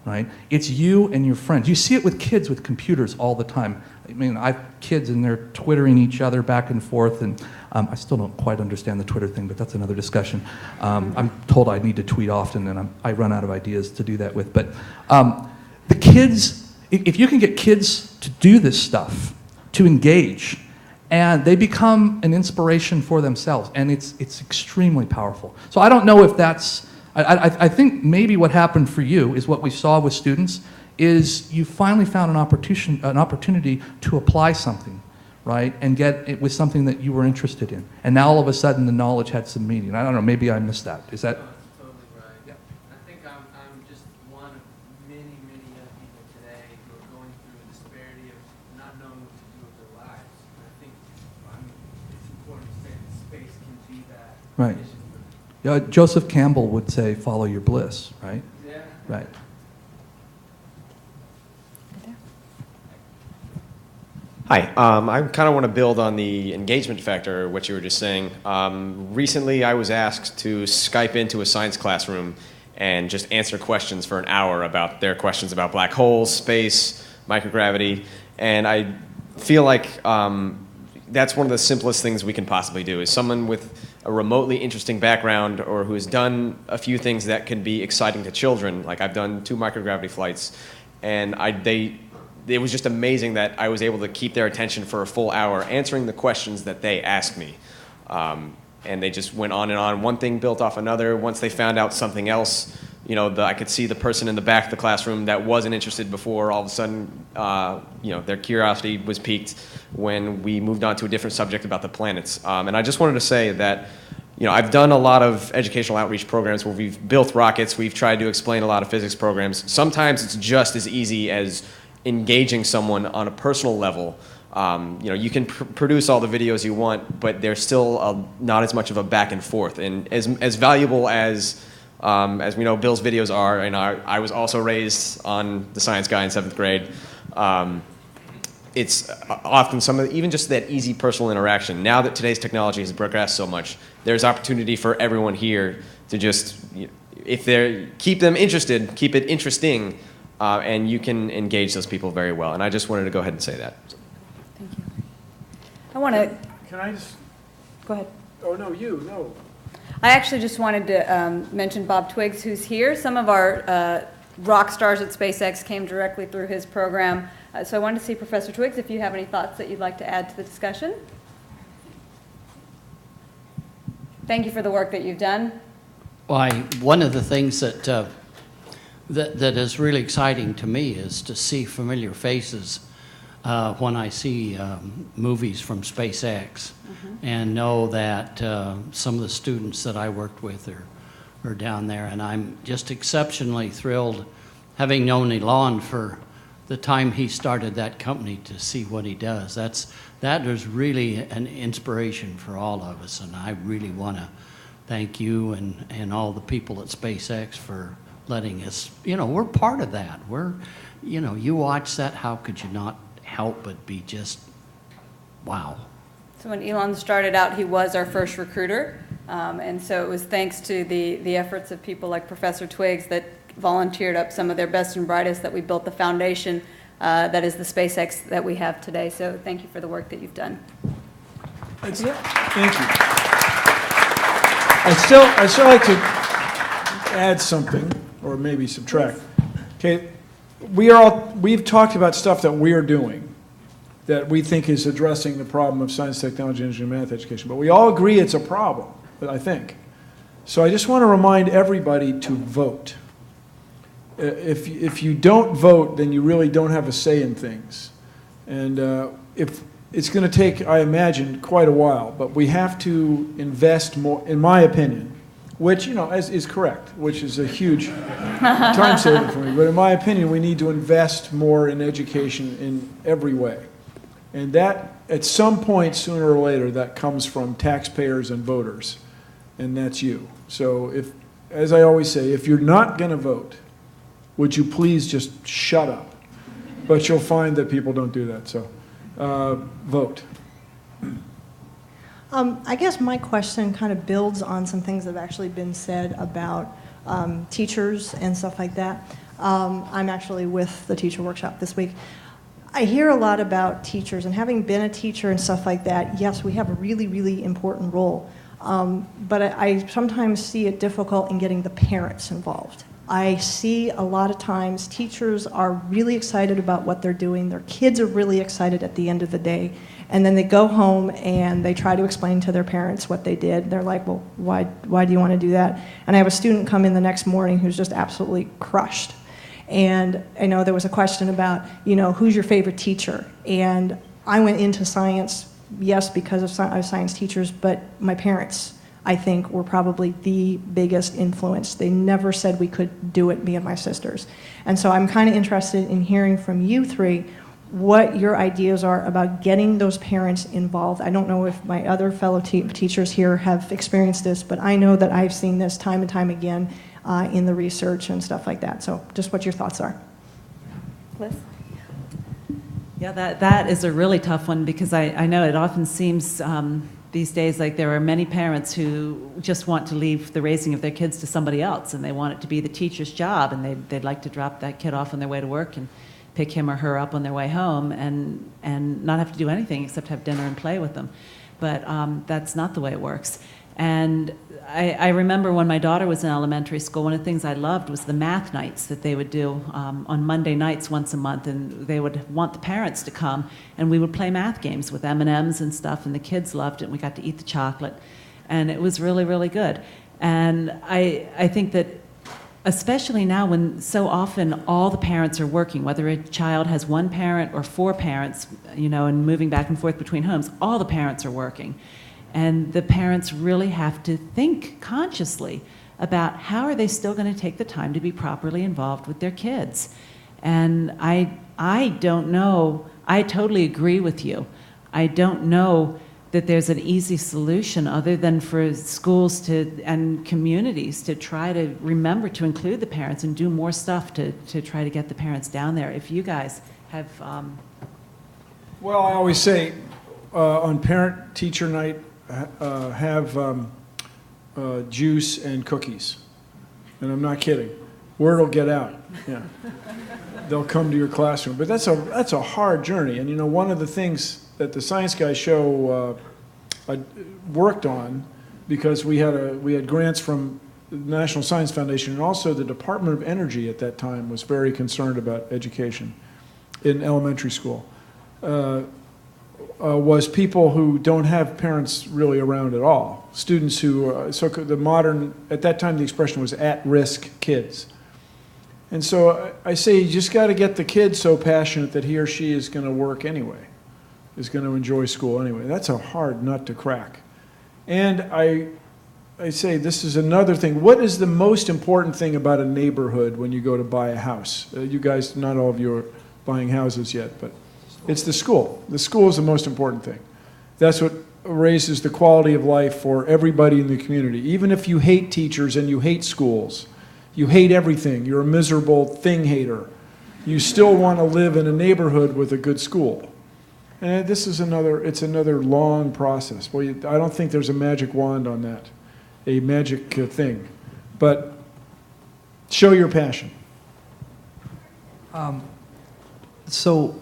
right? It's you and your friends. You see it with kids with computers all the time. I mean, I have kids and they're twittering each other back and forth, and I still don't quite understand the Twitter thing, but that's another discussion. I'm told I need to tweet often, and I run out of ideas to do that with. But the kids, if you can get kids to do this stuff, to engage, and they become an inspiration for themselves, and it's extremely powerful. So I don't know if that's, I think maybe what happened for you is what we saw with students is you finally found an opportunity to apply something, right, and get it with something that you were interested in. And now all of a sudden the knowledge had some meaning. I don't know, maybe I missed that. Is that? Totally right. Yeah. I think I'm just one of many young people today who are going through a disparity of not knowing what to do with their lives. And I think it's important to say that space can be that. Right. Yeah, Joseph Campbell would say, follow your bliss, right? Yeah. Right. Hi, I kind of want to build on the engagement factor, what you were just saying. Recently, I was asked to Skype into a science classroom and just answer questions for an hour about their questions about black holes, space, microgravity, and I feel like that's one of the simplest things we can possibly do. Is someone with a remotely interesting background or who has done a few things that can be exciting to children, like I've done 2 microgravity flights, and it was just amazing that I was able to keep their attention for a full hour answering the questions that they asked me. And they just went on and on. One thing built off another. Once they found out something else, you know, I could see the person in the back of the classroom that wasn't interested before, all of a sudden, you know, their curiosity was piqued when we moved on to a different subject about the planets. And I just wanted to say that, you know, I've done a lot of educational outreach programs where we've built rockets, we've tried to explain a lot of physics programs. Sometimes it's just as easy as engaging someone on a personal level. You know, you can produce all the videos you want, but there's still not as much of a back and forth. And as valuable as we know Bill's videos are, and I was also raised on The Science Guy in 7th grade, it's often even just that easy personal interaction. Now that today's technology has progressed so much, there's opportunity for everyone here to just, if they're, keep them interested, keep it interesting, and you can engage those people very well. And I just wanted to go ahead and say that. Thank you. I want to... Can I just... Go ahead. Oh, no, you, no. I actually just wanted to mention Bob Twiggs, who's here. Some of our rock stars at SpaceX came directly through his program. So I wanted to see, Professor Twiggs, if you have any thoughts that you'd like to add to the discussion. Thank you for the work that you've done. Why, one of the things that is really exciting to me is to see familiar faces when I see movies from SpaceX, and know that some of the students that I worked with are down there, and I'm just exceptionally thrilled, having known Elon for the time he started that company, to see what he does. That is really an inspiration for all of us, and I really want to thank you and all the people at SpaceX for letting us, you know, we're part of that. We're, you know, you watch that, how could you not help but be just, wow. So when Elon started out, he was our first recruiter, and so it was thanks to the efforts of people like Professor Twiggs that volunteered up some of their best and brightest that we built the foundation that is the SpaceX that we have today. So thank you for the work that you've done. Thank you. I still like to add something, or maybe subtract. Okay, we've talked about stuff that we're doing that we think is addressing the problem of science, technology, engineering, math education. But we all agree it's a problem, I think. So I just want to remind everybody to vote. If you don't vote, then you really don't have a say in things. And if it's going to take, I imagine, quite a while, but we have to invest more, in my opinion, which, you know, is correct, which is a huge time saver for me. But in my opinion, we need to invest more in education in every way. And that, at some point, sooner or later, that comes from taxpayers and voters. And that's you. So if, as I always say, if you're not going to vote, would you please just shut up? But you'll find that people don't do that. So vote. I guess my question kind of builds on some things that have actually been said about teachers and stuff like that. I'm actually with the teacher workshop this week. I hear a lot about teachers, and having been a teacher and stuff like that, yes, we have a really, really important role. But I sometimes see it difficult in getting the parents involved. I see a lot of times teachers are really excited about what they're doing. Their kids are really excited at the end of the day. And then they go home and they try to explain to their parents what they did. They're like, well, why do you want to do that? And I have a student come in the next morning who's just absolutely crushed. And I know there was a question about, you know, who's your favorite teacher? And I went into science, yes, because of science teachers, but my parents, I think, were probably the biggest influence. They never said we could do it, me and my sisters. And so I'm kind of interested in hearing from you three what your ideas are about getting those parents involved. I don't know if my other fellow teachers here have experienced this, but I know that I've seen this time and time again in the research and stuff like that. So just what your thoughts are. Liz? Yeah, that is a really tough one because I know it often seems these days like there are many parents who just want to leave the raising of their kids to somebody else, and they want it to be the teacher's job, and they'd like to drop that kid off on their way to work and pick him or her up on their way home and not have to do anything except have dinner and play with them. But that's not the way it works. And I remember when my daughter was in elementary school, one of the things I loved was the math nights that they would do on Monday nights once a month, and they would want the parents to come, and we would play math games with M&Ms and stuff, and the kids loved it, and we got to eat the chocolate, and it was really, really good. And I think that especially now when so often all the parents are working, whether a child has one parent or four parents, you know, and moving back and forth between homes, all the parents are working. And the parents really have to think consciously about how are they still going to take the time to be properly involved with their kids. And I don't know, I totally agree with you. I don't know that there's an easy solution other than for schools and communities to try to remember to include the parents and do more stuff to try to get the parents down there. If you guys have... Well, I always say on parent-teacher night, have juice and cookies. And I'm not kidding. Word will get out. Yeah. They'll come to your classroom. But that's a hard journey. And you know, one of the things that the Science Guy show I worked on, because we had grants from the National Science Foundation, and also the Department of Energy at that time was very concerned about education in elementary school. Was people who don't have parents really around at all. Students who, at that time the expression was at-risk kids. And so I say you just got to get the kid so passionate that he or she is going to work anyway, is going to enjoy school anyway. That's a hard nut to crack. And I say this is another thing. What is the most important thing about a neighborhood when you go to buy a house? You guys, not all of you are buying houses yet, but it's the school. The school is the most important thing. That's what raises the quality of life for everybody in the community. Even if you hate teachers and you hate schools, you hate everything, you're a miserable thing hater, you still want to live in a neighborhood with a good school. And this is it's another long process. Well, I don't think there's a magic wand on that, a magic thing. But show your passion. So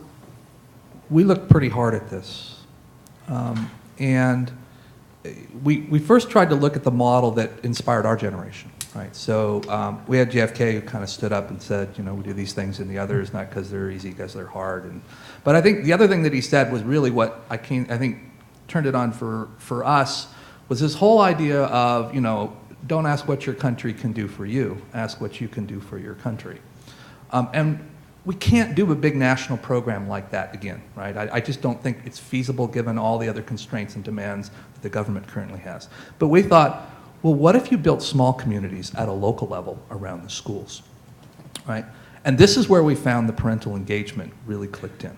we looked pretty hard at this. And we first tried to look at the model that inspired our generation, right? So we had JFK who kind of stood up and said, you know, we do these things and the others, not because they're easy, because they're hard. But I think the other thing that he said was really what I think turned it on for us was this whole idea of, you know, don't ask what your country can do for you, ask what you can do for your country. And we can't do a big national program like that again, right? I just don't think it's feasible given all the other constraints and demands that the government currently has. But we thought, well, what if you built small communities at a local level around the schools, right? And this is where we found the parental engagement really clicked in,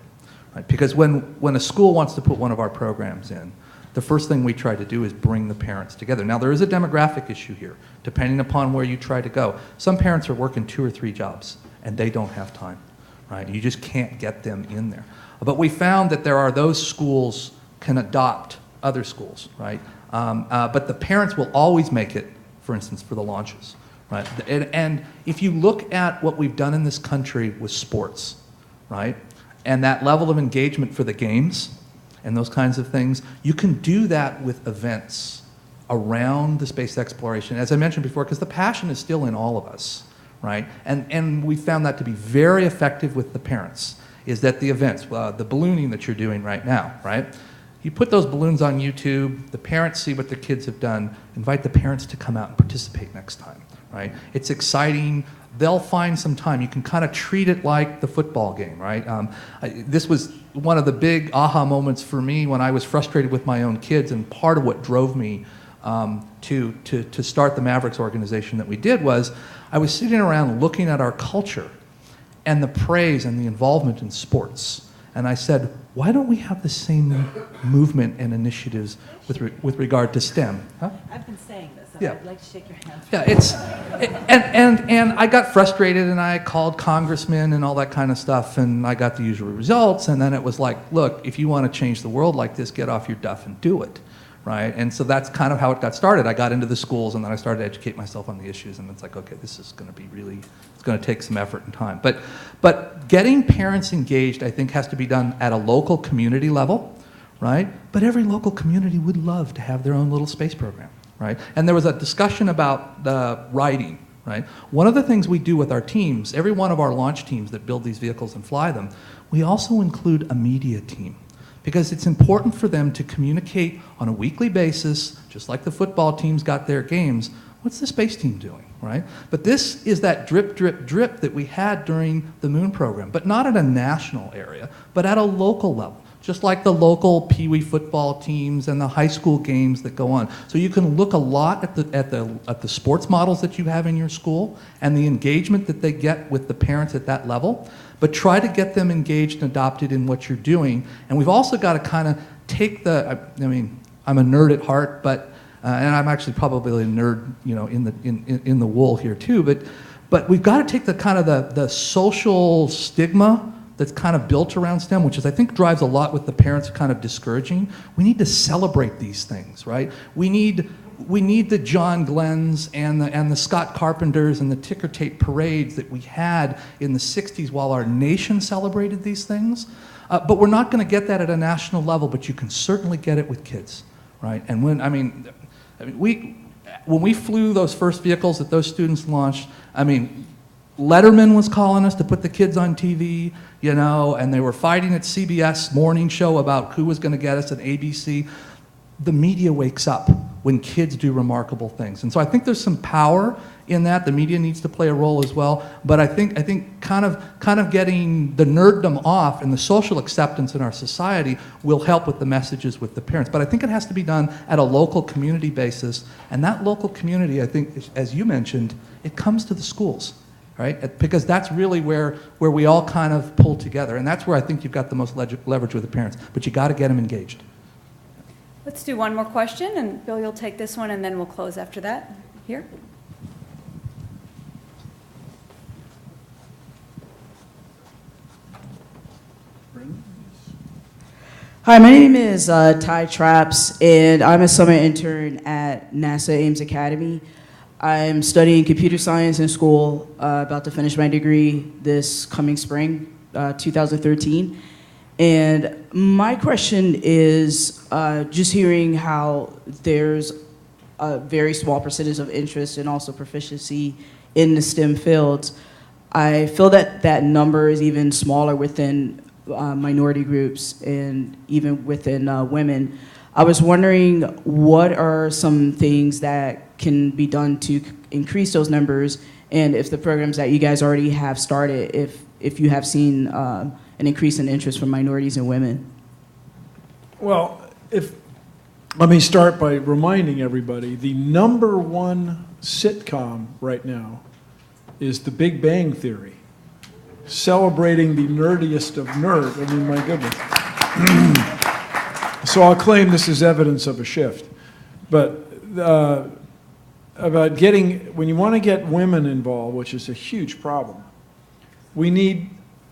right? Because when a school wants to put one of our programs in, the first thing we try to do is bring the parents together. Now, there is a demographic issue here, depending upon where you try to go. Some parents are working 2 or 3 jobs, and they don't have time. Right? You just can't get them in there. But we found that there are those schools can adopt other schools, right? But the parents will always make it, for instance, for the launches, right? And if you look at what we've done in this country with sports, right? And that level of engagement for the games and those kinds of things, you can do that with events around the space exploration, as I mentioned before, because the passion is still in all of us. Right? And we found that to be very effective with the parents, is that the events, the ballooning that you're doing right now, right? You put those balloons on YouTube, the parents see what the kids have done, invite the parents to come out and participate next time, right? It's exciting. They'll find some time. You can kind of treat it like the football game, right? This was one of the big aha moments for me when I was frustrated with my own kids, and part of what drove me to start the Mavericks organization that we did was I was sitting around looking at our culture and the praise and the involvement in sports And I said, why don't we have the same movement and initiatives with regard to STEM? Huh? I've been saying this, and Yeah. I'd like to shake your hand. Yeah, and I got frustrated, and I called congressmen and all that kind of stuff, and I got the usual results. And then it was like, look, if you want to change the world like this, get off your duff and do it, right? And so that's kind of how it got started. I got into the schools, and then I started to educate myself on the issues, and it's like, okay, this is going to be really, it's going to take some effort and time. But getting parents engaged, I think, has to be done at a local community level, right? But every local community would love to have their own little space program, right? And there was a discussion about writing, right? One of the things we do with our teams, every one of our launch teams that build these vehicles and fly them, we also include a media team, because it's important for them to communicate on a weekly basis, just like the football teams got their games. What's the space team doing, right? But this is that drip, drip, drip that we had during the moon program, but not at a national area, but at a local level, just like the local Pee Wee football teams and the high school games that go on. So you can look a lot at the sports models that you have in your school and the engagement that they get with the parents at that level, but try to get them engaged and adopted in what you're doing. And we've also got to kind of take I mean, I'm a nerd at heart, but and I'm actually probably a nerd, you know, in the wool here too. But we've got to take the kind of the social stigma that's kind of built around STEM, which is, I think, drives a lot with the parents kind of discouraging. We need to celebrate these things, right? We need the John Glenn's and the Scott Carpenters and the ticker tape parades that we had in the 60s while our nation celebrated these things. But we're not going to get that at a national level, but you can certainly get it with kids, right? And when we flew those first vehicles that those students launched, I mean, Letterman was calling us to put the kids on TV, you know, and they were fighting at CBS morning show about who was going to get us at ABC. The media wakes up when kids do remarkable things. And so I think there's some power in that. The media needs to play a role as well. But I think kind of getting the nerddom off and the social acceptance in our society will help with the messages with the parents. But I think it has to be done at a local community basis. And that local community, I think, as you mentioned, it comes to the schools, right? Because that's really where we all kind of pull together. And that's where I think you've got the most leverage with the parents. But you got to get them engaged. Let's do one more question, and Bill, you'll take this one, and then we'll close after that. Here. Hi, my name is Ty Traps, and I'm a summer intern at NASA Ames Academy. I'm studying computer science in school, about to finish my degree this coming spring, 2013. And my question is just hearing how there's a very small percentage of interest and also proficiency in the STEM fields. I feel that that number is even smaller within minority groups and even within women. I was wondering, what are some things that can be done to increase those numbers, and if the programs that you guys already have started, if you have seen an increase in interest from minorities and women? Well, let me start by reminding everybody, the #1 sitcom right now is The Big Bang Theory, celebrating the nerdiest of nerd. I mean, my goodness. So I'll claim this is evidence of a shift. But about when you want to get women involved, which is a huge problem,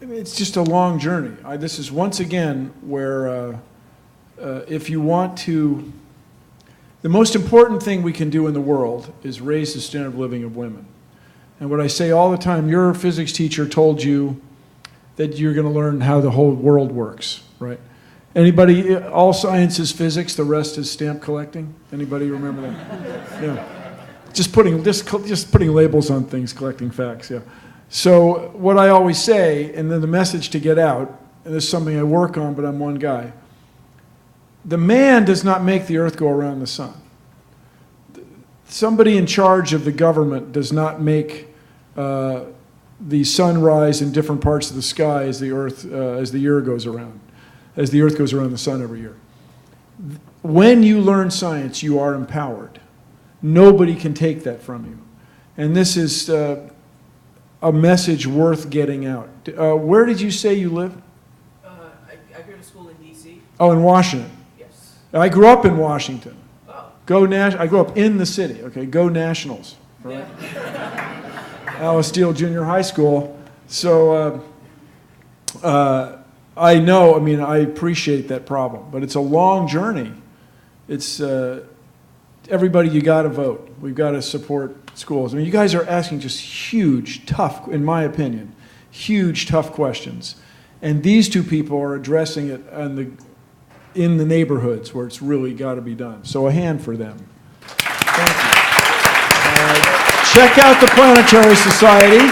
it's just a long journey. This is once again where if you want to, the most important thing we can do in the world is raise the standard of living of women. And what I say all the time, your physics teacher told you that you're going to learn how the whole world works, right? Anybody, all science is physics, the rest is stamp collecting? Anybody remember that? Yeah. Just putting labels on things, collecting facts, yeah. So what I always say, and then the message to get out, and this is something I work on, but I'm one guy, the man does not make the earth go around the sun. Somebody in charge of the government does not make the sun rise in different parts of the sky as the earth, as the year goes around, as the earth goes around the sun every year. When you learn science, you are empowered. Nobody can take that from you. And this is a message worth getting out. Where did you say you live? I Oh, in Washington. Yes. I grew up in Washington. I grew up in the city. Okay, go Nationals. Right? Alice Steele Junior High School. So I know. I mean, I appreciate that problem, but it's a long journey. It's everybody. You got to vote. We've got to support schools. I mean, you guys are asking just huge, tough, in my opinion, huge, tough questions, and these two people are addressing it in the neighborhoods where it's really got to be done. So a hand for them. Thank you. Check out the Planetary Society.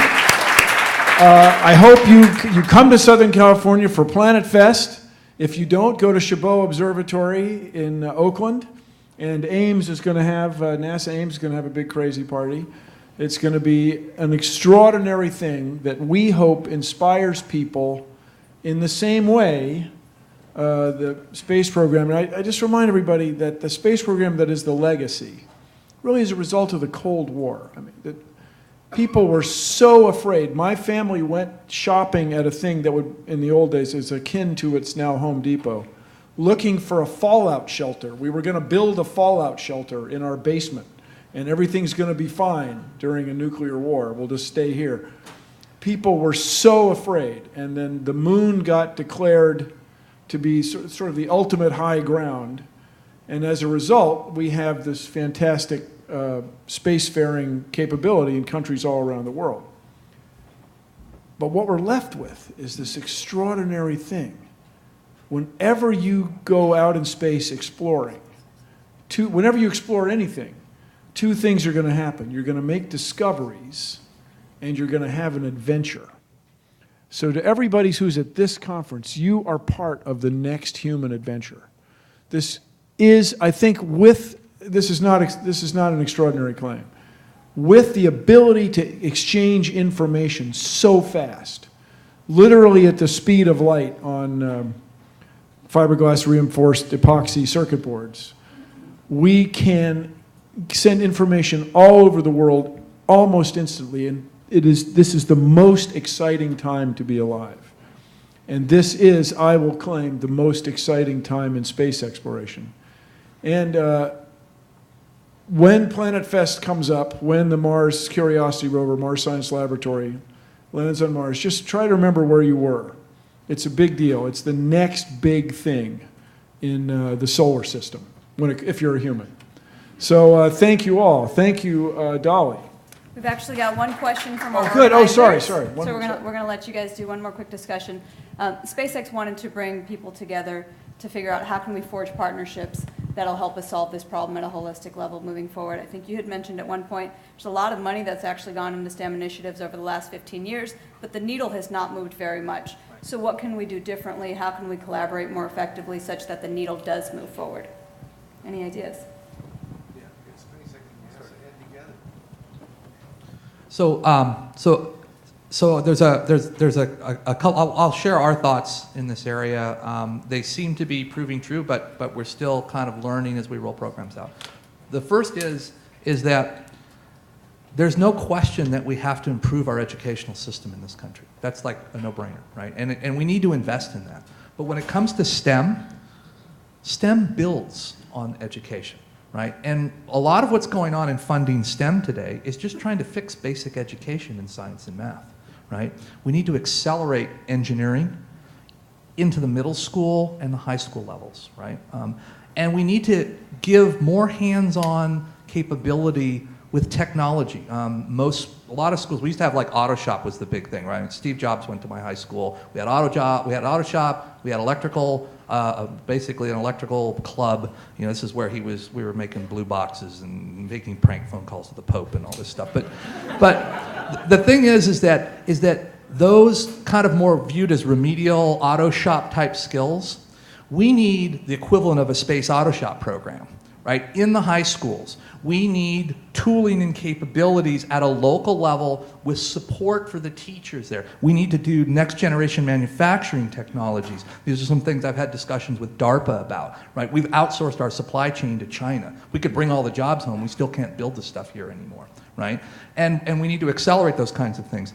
I hope you come to Southern California for Planet Fest. If you don't, go to Chabot Observatory in Oakland. And Ames is going to have, NASA Ames is going to have a big crazy party. It's going to be an extraordinary thing that we hope inspires people in the same way the space program. And I just remind everybody that the space program that is the legacy really is a result of the Cold War. I mean, that people were so afraid. My family went shopping at a thing that would, in the old days, is akin to its now Home Depot, looking for a fallout shelter. We were going to build a fallout shelter in our basement, and everything's going to be fine during a nuclear war. We'll just stay here. People were so afraid, and then the moon got declared to be sort of the ultimate high ground, and as a result, we have this fantastic spacefaring capability in countries all around the world. But what we're left with is this extraordinary thing. Whenever you go out in space exploring, whenever you explore anything, two things are going to happen. You're going to make discoveries, and you're going to have an adventure. So to everybody who's at this conference, you are part of the next human adventure. This is, I think, this is not an extraordinary claim. With the ability to exchange information so fast, literally at the speed of light on fiberglass reinforced epoxy circuit boards, we can send information all over the world almost instantly, and this is the most exciting time to be alive. And this is, I will claim, the most exciting time in space exploration. And when Planet Fest comes up, when the Mars Curiosity rover, Mars Science Laboratory, lands on Mars, just try to remember where you were. It's a big deal. It's the next big thing in the solar system, if you're a human. So thank you all. Thank you, Dolly. We've actually got one question from our good. Oh, sorry. So we're going to let you guys do one more quick discussion. SpaceX wanted to bring people together to figure out how can we forge partnerships that'll help us solve this problem at a holistic level moving forward. I think you had mentioned at one point there's a lot of money that's actually gone into STEM initiatives over the last 15 years, but the needle has not moved very much. So what can we do differently? How can we collaborate more effectively such that the needle does move forward? Any ideas? So there's a couple. I'll share our thoughts in this area. They seem to be proving true, but we're still kind of learning as we roll programs out. The first is that there's no question that we have to improve our educational system in this country. That's like a no-brainer, right? And we need to invest in that. But when it comes to STEM builds on education, right? And a lot of what's going on in funding STEM today is just trying to fix basic education in science and math, right? We need to accelerate engineering into the middle school and the high school levels, right? And we need to give more hands-on capability with technology. A lot of schools, we used to have like auto shop was the big thing, right? Steve Jobs went to my high school. We had auto shop, we had electrical, basically an electrical club. You know, this is where we were making blue boxes and making prank phone calls to the Pope and all this stuff. But the thing is that those kind of more viewed as remedial auto shop type skills, we need the equivalent of a space auto shop program, right? In the high schools, we need tooling and capabilities at a local level with support for the teachers there. We need to do next generation manufacturing technologies. These are some things I've had discussions with DARPA about, right? We've outsourced our supply chain to China. We could bring all the jobs home. We still can't build the stuff here anymore, right? And we need to accelerate those kinds of things.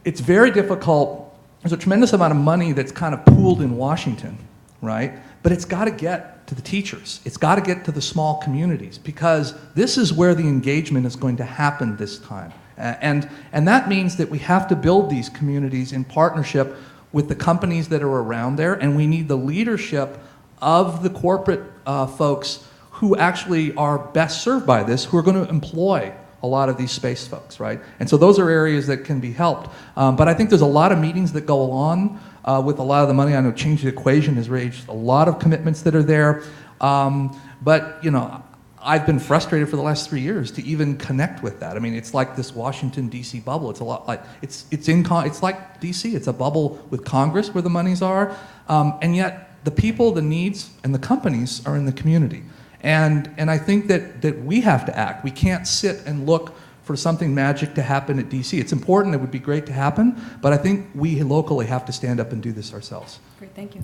It's very difficult. There's a tremendous amount of money that's kind of pooled in Washington. right? But it's got to get to the teachers. It's got to get to the small communities, because this is where the engagement is going to happen this time. And that means that we have to build these communities in partnership with the companies that are around there, and we need the leadership of the corporate folks who actually are best served by this, who are going to employ a lot of these space folks, right? And so those are areas that can be helped. But I think there's a lot of meetings that go on with a lot of the money. I know Change the Equation has raised a lot of commitments that are there. But, you know, I've been frustrated for the last 3 years to even connect with that. I mean, it's like this Washington, D.C. bubble. It's a lot like, it's like D.C. It's a bubble with Congress where the monies are. And yet the people, the needs, and the companies are in the community. And I think that we have to act. We can't sit and look for something magic to happen at DC. It's important, it would be great to happen, but I think we locally have to stand up and do this ourselves. Great, thank you.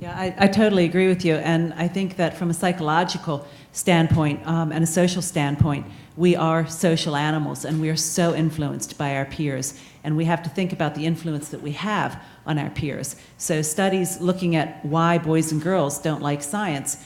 Yeah, I totally agree with you, and I think that from a psychological standpoint and a social standpoint, we are social animals, and we are so influenced by our peers, and we have to think about the influence that we have on our peers. So studies looking at why boys and girls don't like science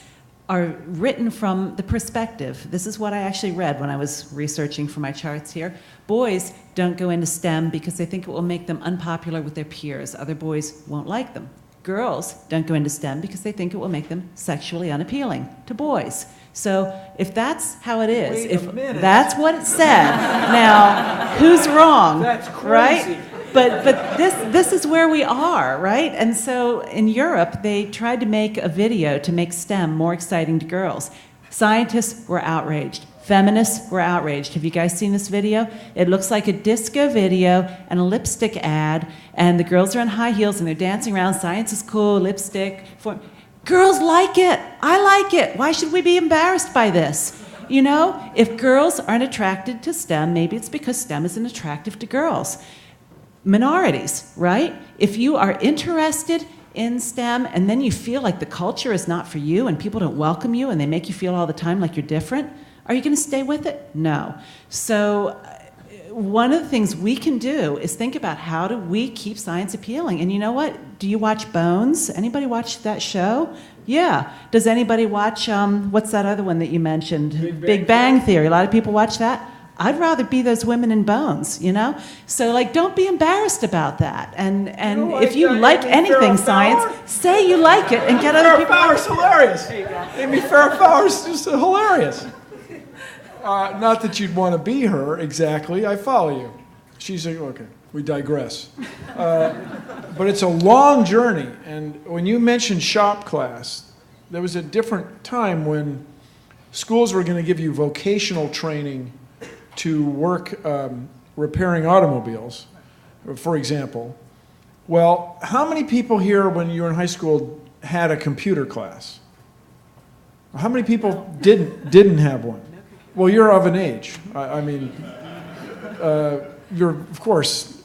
are written from the perspective. This is what I actually read when I was researching for my charts here. Boys don't go into STEM because they think it will make them unpopular with their peers. Other boys won't like them. Girls don't go into STEM because they think it will make them sexually unappealing to boys. So if that's how it is, if that's what it said, now who's wrong? That's crazy. Right? But this is where we are, right? And so in Europe, they tried to make a video to make STEM more exciting to girls. Scientists were outraged. Feminists were outraged. Have you guys seen this video? It looks like a disco video and a lipstick ad, and the girls are in high heels and they're dancing around. Science is cool, lipstick. Girls like it. I like it. Why should we be embarrassed by this? You know, if girls aren't attracted to STEM, maybe it's because STEM isn't attractive to girls. Minorities, right? If you are interested in STEM and then you feel like the culture is not for you and people don't welcome you and they make you feel all the time like you're different, are you going to stay with it? No. So one of the things we can do is think about how do we keep science appealing. And you know what? Do you watch Bones? Anybody watch that show? Yeah. Does anybody watch, what's that other one that you mentioned? Big Bang Theory. A lot of people watch that. I'd rather be those women in Bones, you know? So, like, don't be embarrassed about that. And if you like anything science, say you like it and get other people. Farrah Fowler's hilarious. Amy Farrah Fowler's just hilarious. Not that you'd want to be her exactly. I follow you. She's like, okay, we digress. But it's a long journey. And when you mentioned shop class, there was a different time when schools were going to give you vocational training to work repairing automobiles, for example. Well, how many people here when you were in high school had a computer class? How many people didn't have one? Well, you're of an age. I mean, you're, of course,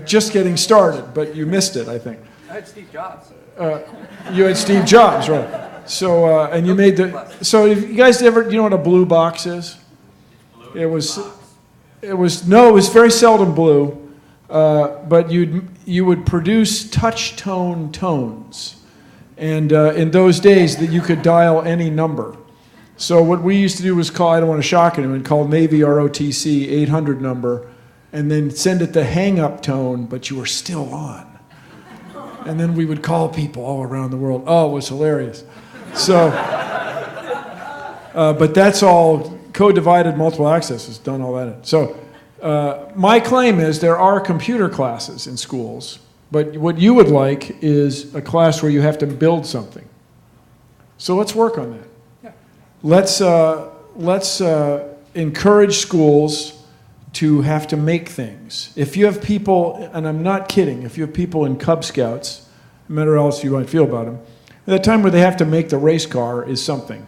just getting started, but you missed it, I think. I had Steve Jobs. You had Steve Jobs, right. So, and you made the, so if you guys ever, you know what a blue box is? It was very seldom blue, but you would produce touch tone tones. And in those days that you could dial any number. So what we used to do was call, I don't want to shock anyone, call Navy ROTC 800 number, and then send it the hang-up tone, but you were still on. And then we would call people all around the world. Oh, it was hilarious. So, but that's all code-divided multiple access has done all that. So my claim is there are computer classes in schools, but what you would like is a class where you have to build something. So let's work on that. Yeah. Let's encourage schools to have to make things. If you have people, and I'm not kidding, if you have people in Cub Scouts, no matter how else you might feel about them, that time where they have to make the race car is something.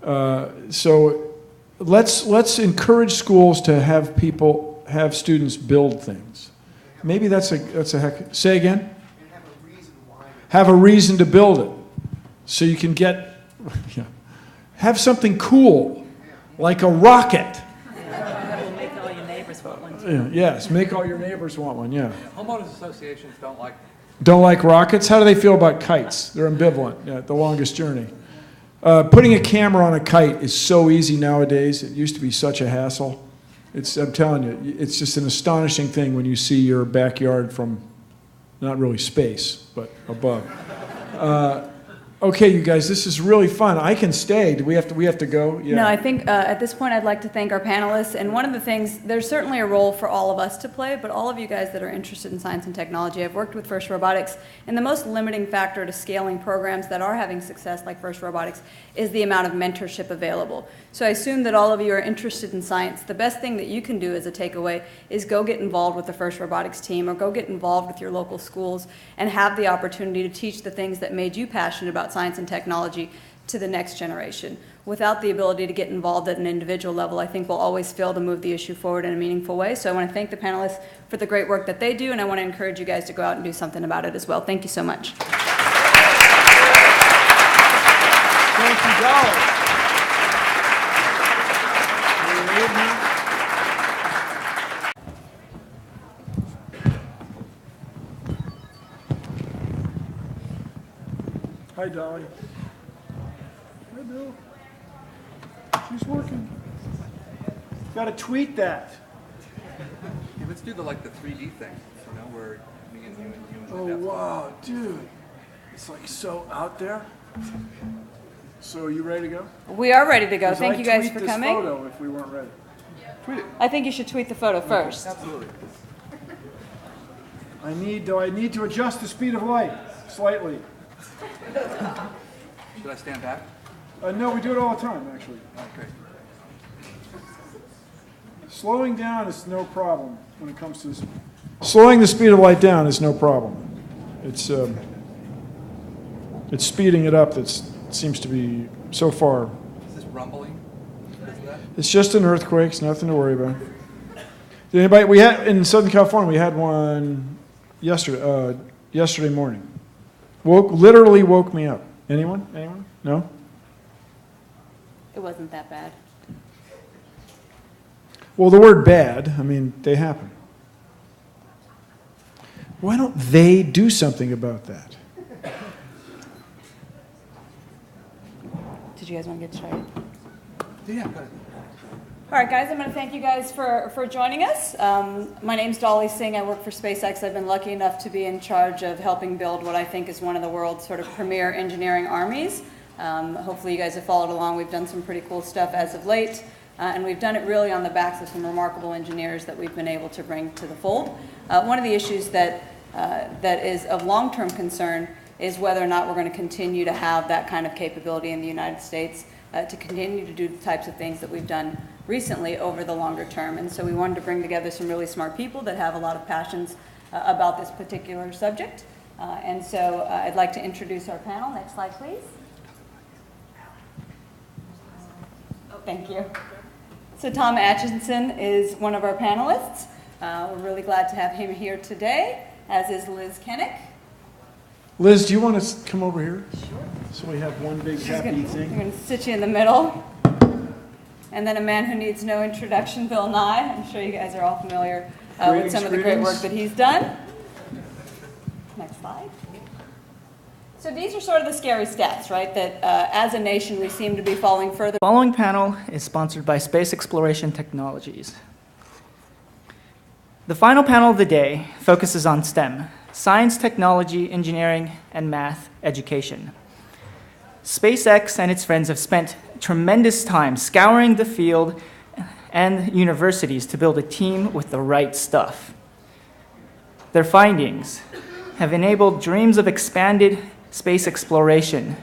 So let's encourage schools to have students build things. Maybe that's a heck. Say again. Have a reason to build it, so you can get. Yeah, have something cool, like a rocket. Make all your neighbors want one too. Yes, make all your neighbors want one. Yeah. Homeowners associations don't like Don't like rockets? How do they feel about kites? They're ambivalent. Yeah, the longest journey. Putting a camera on a kite is so easy nowadays. It used to be such a hassle. I'm telling you, it's just an astonishing thing when you see your backyard from not really space, but above. Okay, you guys, this is really fun. I can stay. Do we have to go? Yeah. No, I think at this point I'd like to thank our panelists. And one of the things, there's certainly a role for all of us to play, but all of you guys that are interested in science and technology, I've worked with FIRST Robotics, and the most limiting factor to scaling programs that are having success like FIRST Robotics is the amount of mentorship available. So I assume that all of you are interested in science. The best thing that you can do as a takeaway is go get involved with the FIRST Robotics team or go get involved with your local schools and have the opportunity to teach the things that made you passionate about science and technology to the next generation. Without the ability to get involved at an individual level, I think we'll always fail to move the issue forward in a meaningful way. So I want to thank the panelists for the great work that they do, and I want to encourage you guys to go out and do something about it as well. Thank you so much. Thank you, Dolly. Hi, Dolly. Hi, Bill. She's working. Got to tweet that. Yeah, let's do the 3D thing, where me and you Oh, wow, dude. It's like so out there. So are you ready to go? We are ready to go. 'Cause Thank I'd you guys tweet for this coming. photo if we weren't ready. Tweet it. I think you should tweet the photo first. Absolutely. I need to adjust the speed of light slightly. Should I stand back? No, we do it all the time, actually. Okay. Slowing down is no problem when it comes to this. Slowing the speed of light down is no problem. It's speeding it up that seems to be so far. Is this rumbling? It's just an earthquake. It's nothing to worry about. Did anybody? We had in Southern California. We had one yesterday morning. Literally woke me up. Anyone? Anyone? No? It wasn't that bad. Well, the word bad, I mean, they happen. Why don't they do something about that? Did you guys want to get started? Yeah, go ahead. All right, guys, I'm going to thank you guys for joining us. My name's Dolly Singh. I work for SpaceX. I've been lucky enough to be in charge of helping build what I think is one of the world's sort of premier engineering armies. Hopefully you guys have followed along. We've done some pretty cool stuff as of late, and we've done it really on the backs of some remarkable engineers that we've been able to bring to the fold. One of the issues that is of long-term concern is whether or not we're going to continue to have that kind of capability in the United States to continue to do the types of things that we've done recently over the longer term. And so we wanted to bring together some really smart people that have a lot of passions about this particular subject. And so I'd like to introduce our panel. Next slide, please. Oh, thank you. So Tom Atchison is one of our panelists. We're really glad to have him here today, as is Liz Kennick. Liz, do you want to come over here? Sure. So we have one big happy thing. I'm going to sit you in the middle. And then a man who needs no introduction, Bill Nye. I'm sure you guys are all familiar with some of the great work that he's done. Next slide. So these are sort of the scary stats, right? That as a nation, we seem to be falling further. The following panel is sponsored by Space Exploration Technologies. The final panel of the day focuses on STEM, science, technology, engineering, and math education. SpaceX and its friends have spent tremendous time scouring the field and universities to build a team with the right stuff. Their findings have enabled dreams of expanded space exploration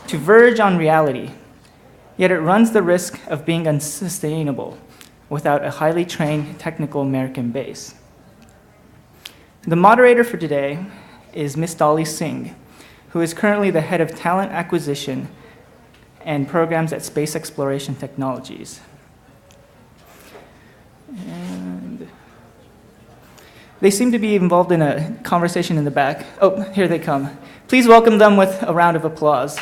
to verge on reality, yet it runs the risk of being unsustainable without a highly trained technical American base. The moderator for today is Ms. Dolly Singh, who is currently the head of talent acquisition and programs at Space Exploration Technologies. And they seem to be involved in a conversation in the back. Oh, here they come. Please welcome them with a round of applause.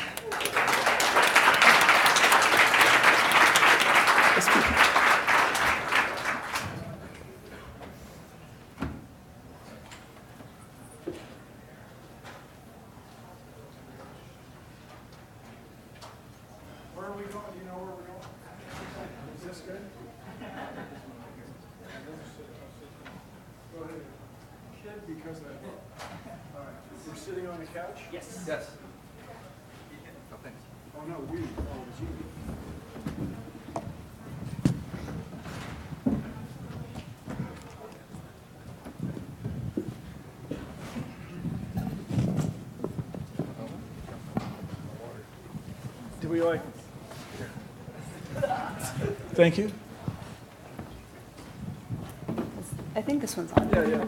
know where we're going? Is this good? Go ahead. Kid, because all right. We're sitting on the couch? Yes. Yes. Oh, thanks. Oh, no, we. Oh, it's you. Do we like? Thank you. I think this one's on. Yeah.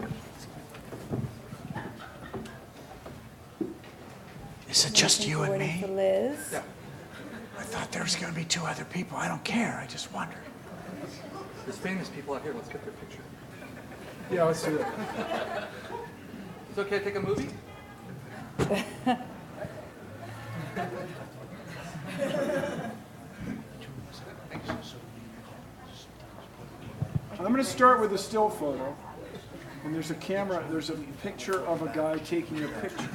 Is it just you and Waiting for me? Liz. Yeah. I thought there was going to be two other people. I don't care. I just wondered. There's famous people out here. Let's get their picture. Yeah, let's do that. It's okay to take a movie? I'm going to start with a still photo. And there's a camera, there's a picture of a guy taking a picture.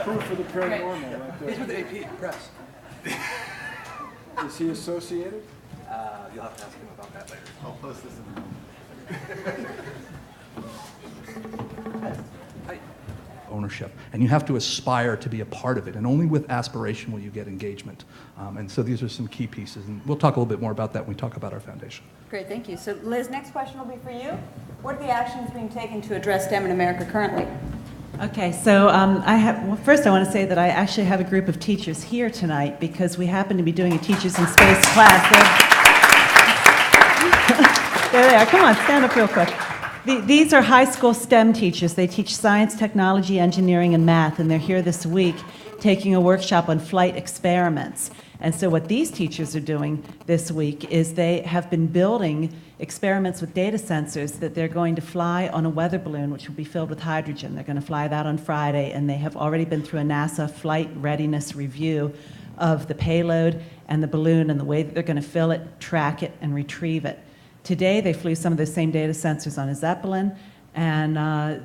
Proof of the paranormal right there. He's with the AP Press. Is he associated? You'll have to ask him about that later. I'll post this in ownership, and you have to aspire to be a part of it, and only with aspiration will you get engagement. And so these are some key pieces, and we'll talk a little bit more about that when we talk about our foundation. Great, thank you. So Liz, next question will be for you. What are the actions being taken to address STEM in America currently? Okay, so first I want to say that I actually have a group of teachers here tonight because we happen to be doing a Teachers in Space class. There they are. Come on, stand up real quick. These are high school STEM teachers. They teach science, technology, engineering, and math, and they're here this week taking a workshop on flight experiments. And so what these teachers are doing this week is they have been building experiments with data sensors that they're going to fly on a weather balloon, which will be filled with hydrogen. They're going to fly that on Friday, and they have already been through a NASA flight readiness review of the payload and the balloon and the way that they're going to fill it, track it, and retrieve it. Today, they flew some of the same data sensors on a Zeppelin, and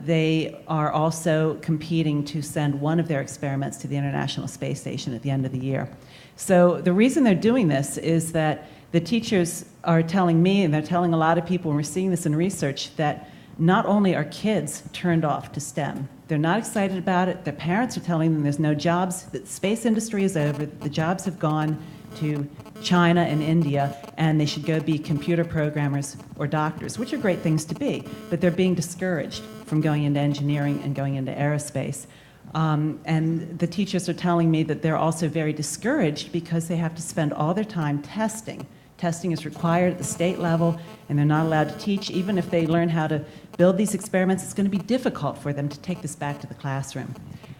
they are also competing to send one of their experiments to the International Space Station at the end of the year. So the reason they're doing this is that the teachers are telling me, and they're telling a lot of people, and we're seeing this in research, that not only are kids turned off to STEM, they're not excited about it, their parents are telling them there's no jobs, the space industry is over, the jobs have gone to China and India, and they should go be computer programmers or doctors, which are great things to be, but they're being discouraged from going into engineering and going into aerospace. And the teachers are telling me that they're also very discouraged because they have to spend all their time testing. Testing is required at the state level, and they're not allowed to teach. Even if they learn how to build these experiments, it's going to be difficult for them to take this back to the classroom.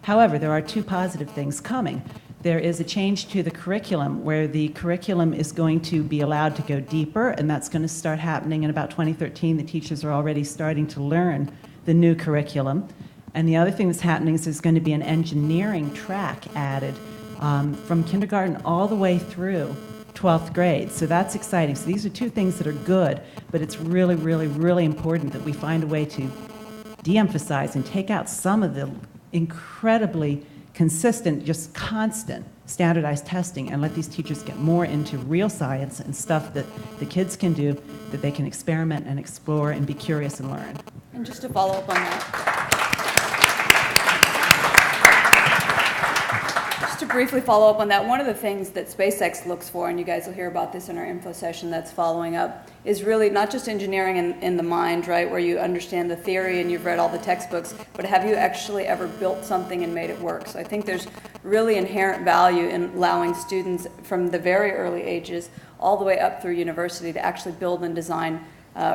However, there are two positive things coming. There is a change to the curriculum where the curriculum is going to be allowed to go deeper, and that's going to start happening in about 2013. The teachers are already starting to learn the new curriculum. And the other thing that's happening is there's going to be an engineering track added from kindergarten all the way through 12th grade. So that's exciting. So these are two things that are good, but it's really, really, really important that we find a way to de-emphasize and take out some of the incredibly consistent, just constant standardized testing and let these teachers get more into real science and stuff that the kids can do, that they can experiment and explore and be curious and learn. And just to follow up on that. Just to briefly follow up on that, one of the things that SpaceX looks for, and you guys will hear about this in our info session that's following up, is really not just engineering in the mind, right, where you understand the theory and you've read all the textbooks, but have you actually ever built something and made it work? So I think there's really inherent value in allowing students from the very early ages all the way up through university to actually build and design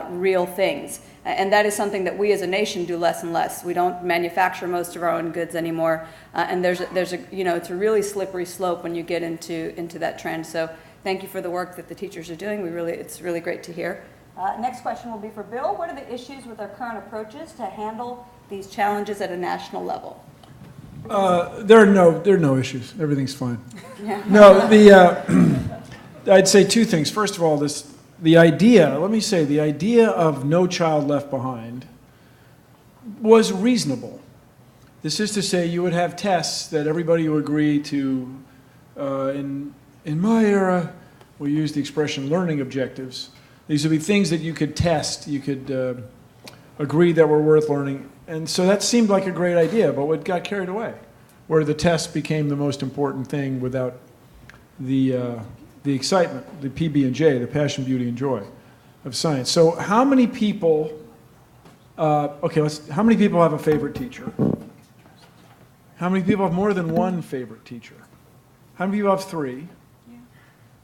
real things. And that is something that we as a nation do less and less. We don't manufacture most of our own goods anymore, and there's a it's a really slippery slope when you get into that trend. So thank you for the work that the teachers are doing. It's really great to hear. Next question will be for Bill. What are the issues with our current approaches to handle these challenges at a national level? There are no issues. Everything's fine. Yeah. No, I'd say two things. First of all, the idea of No Child Left Behind was reasonable. This is to say you would have tests that everybody would agree to in In my era, we used the expression learning objectives. These would be things that you could test, you could agree that were worth learning. And so that seemed like a great idea, but it got carried away, where the test became the most important thing without the excitement, the PB&J, the passion, beauty, and joy of science. So how many people, how many people have a favorite teacher? How many people have more than one favorite teacher? How many people have three?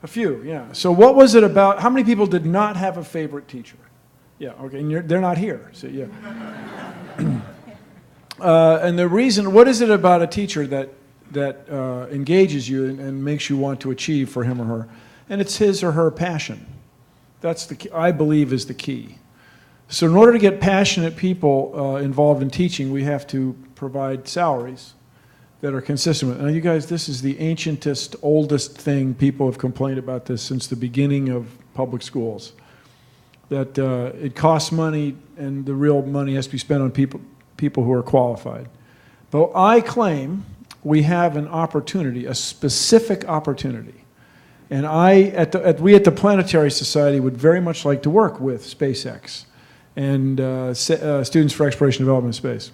A few, yeah. So what was it about, how many people did not have a favorite teacher? Yeah, okay, and they're not here, so yeah. And the reason, what is it about a teacher that engages you and makes you want to achieve for him or her? And it's his or her passion. That's the key, I believe, is the key. So in order to get passionate people involved in teaching, we have to provide salaries that are consistent with. Now you guys, this is the ancientest, oldest thing. People have complained about this since the beginning of public schools. That it costs money, and the real money has to be spent on people who are qualified. But I claim we have an opportunity, a specific opportunity. And we at the Planetary Society would very much like to work with SpaceX and Students for Exploration and Development in Space.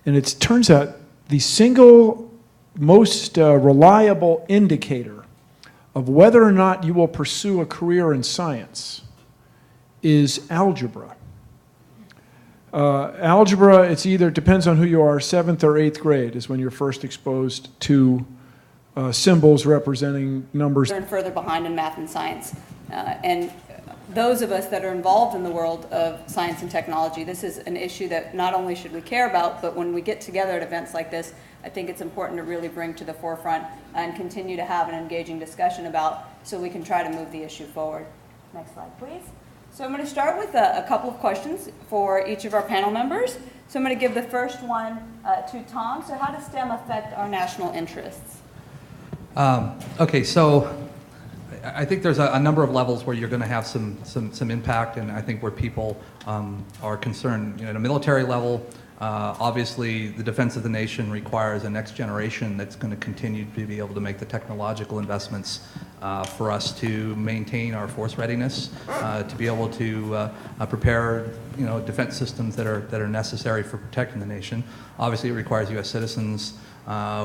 And it turns out the single most reliable indicator of whether or not you will pursue a career in science is algebra. Algebra, it's either, depends on who you are, 7th or 8th grade is when you're first exposed to symbols representing numbers. Learn further behind in math and science. And those of us that are involved in the world of science and technology, this is an issue that not only should we care about, but when we get together at events like this, I think it's important to really bring to the forefront and continue to have an engaging discussion about, so we can try to move the issue forward. Next slide, please. So I'm going to start with a couple of questions for each of our panel members. So I'm going to give the first one to Tom. So how does STEM affect our national interests? Okay, so I think there's a number of levels where you're going to have some impact, and I think where people are concerned. At a military level, obviously the defense of the nation requires a next generation that's going to continue to be able to make the technological investments for us to maintain our force readiness, to be able to prepare defense systems that are necessary for protecting the nation. Obviously, it requires U.S. citizens.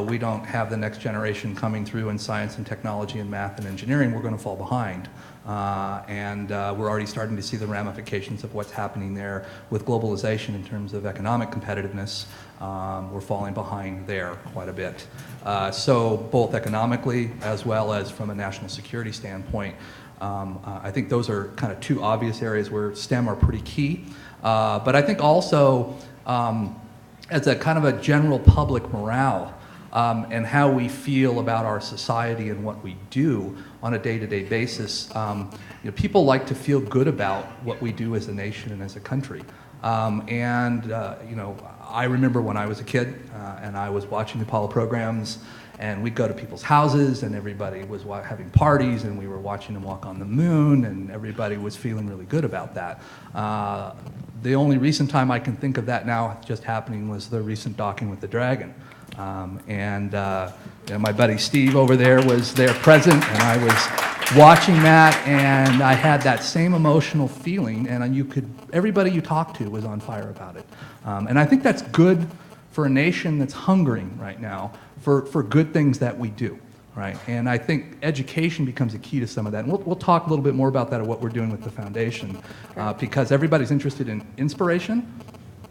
We don't have the next generation coming through in science and technology and math and engineering. We're going to fall behind. And we're already starting to see the ramifications of what's happening there with globalization in terms of economic competitiveness. We're falling behind there quite a bit. So both economically as well as from a national security standpoint, I think those are kind of two obvious areas where STEM are pretty key. But I think also as a kind of a general public morale and how we feel about our society and what we do on a day-to-day basis. People like to feel good about what we do as a nation and as a country. I remember when I was a kid and I was watching the Apollo programs, and we'd go to people's houses and everybody was having parties, and we were watching them walk on the moon, and everybody was feeling really good about that. The only recent time I can think of that now just happening was the recent docking with the Dragon. My buddy Steve over there was there present, and I was watching that, and I had that same emotional feeling, and everybody you talked to was on fire about it. And I think that's good for a nation that's hungering right now for good things that we do, right? And I think education becomes a key to some of that. And we'll talk a little bit more about that and what we're doing with the foundation, because everybody's interested in inspiration.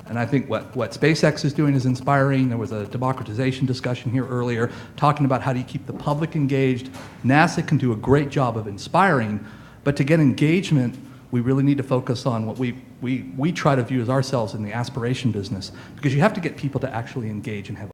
And I think what SpaceX is doing is inspiring. There was a democratization discussion here earlier talking about how do you keep the public engaged. NASA can do a great job of inspiring, but to get engagement, we really need to focus on what we try to view as ourselves in the aspiration business, because you have to get people to actually engage and have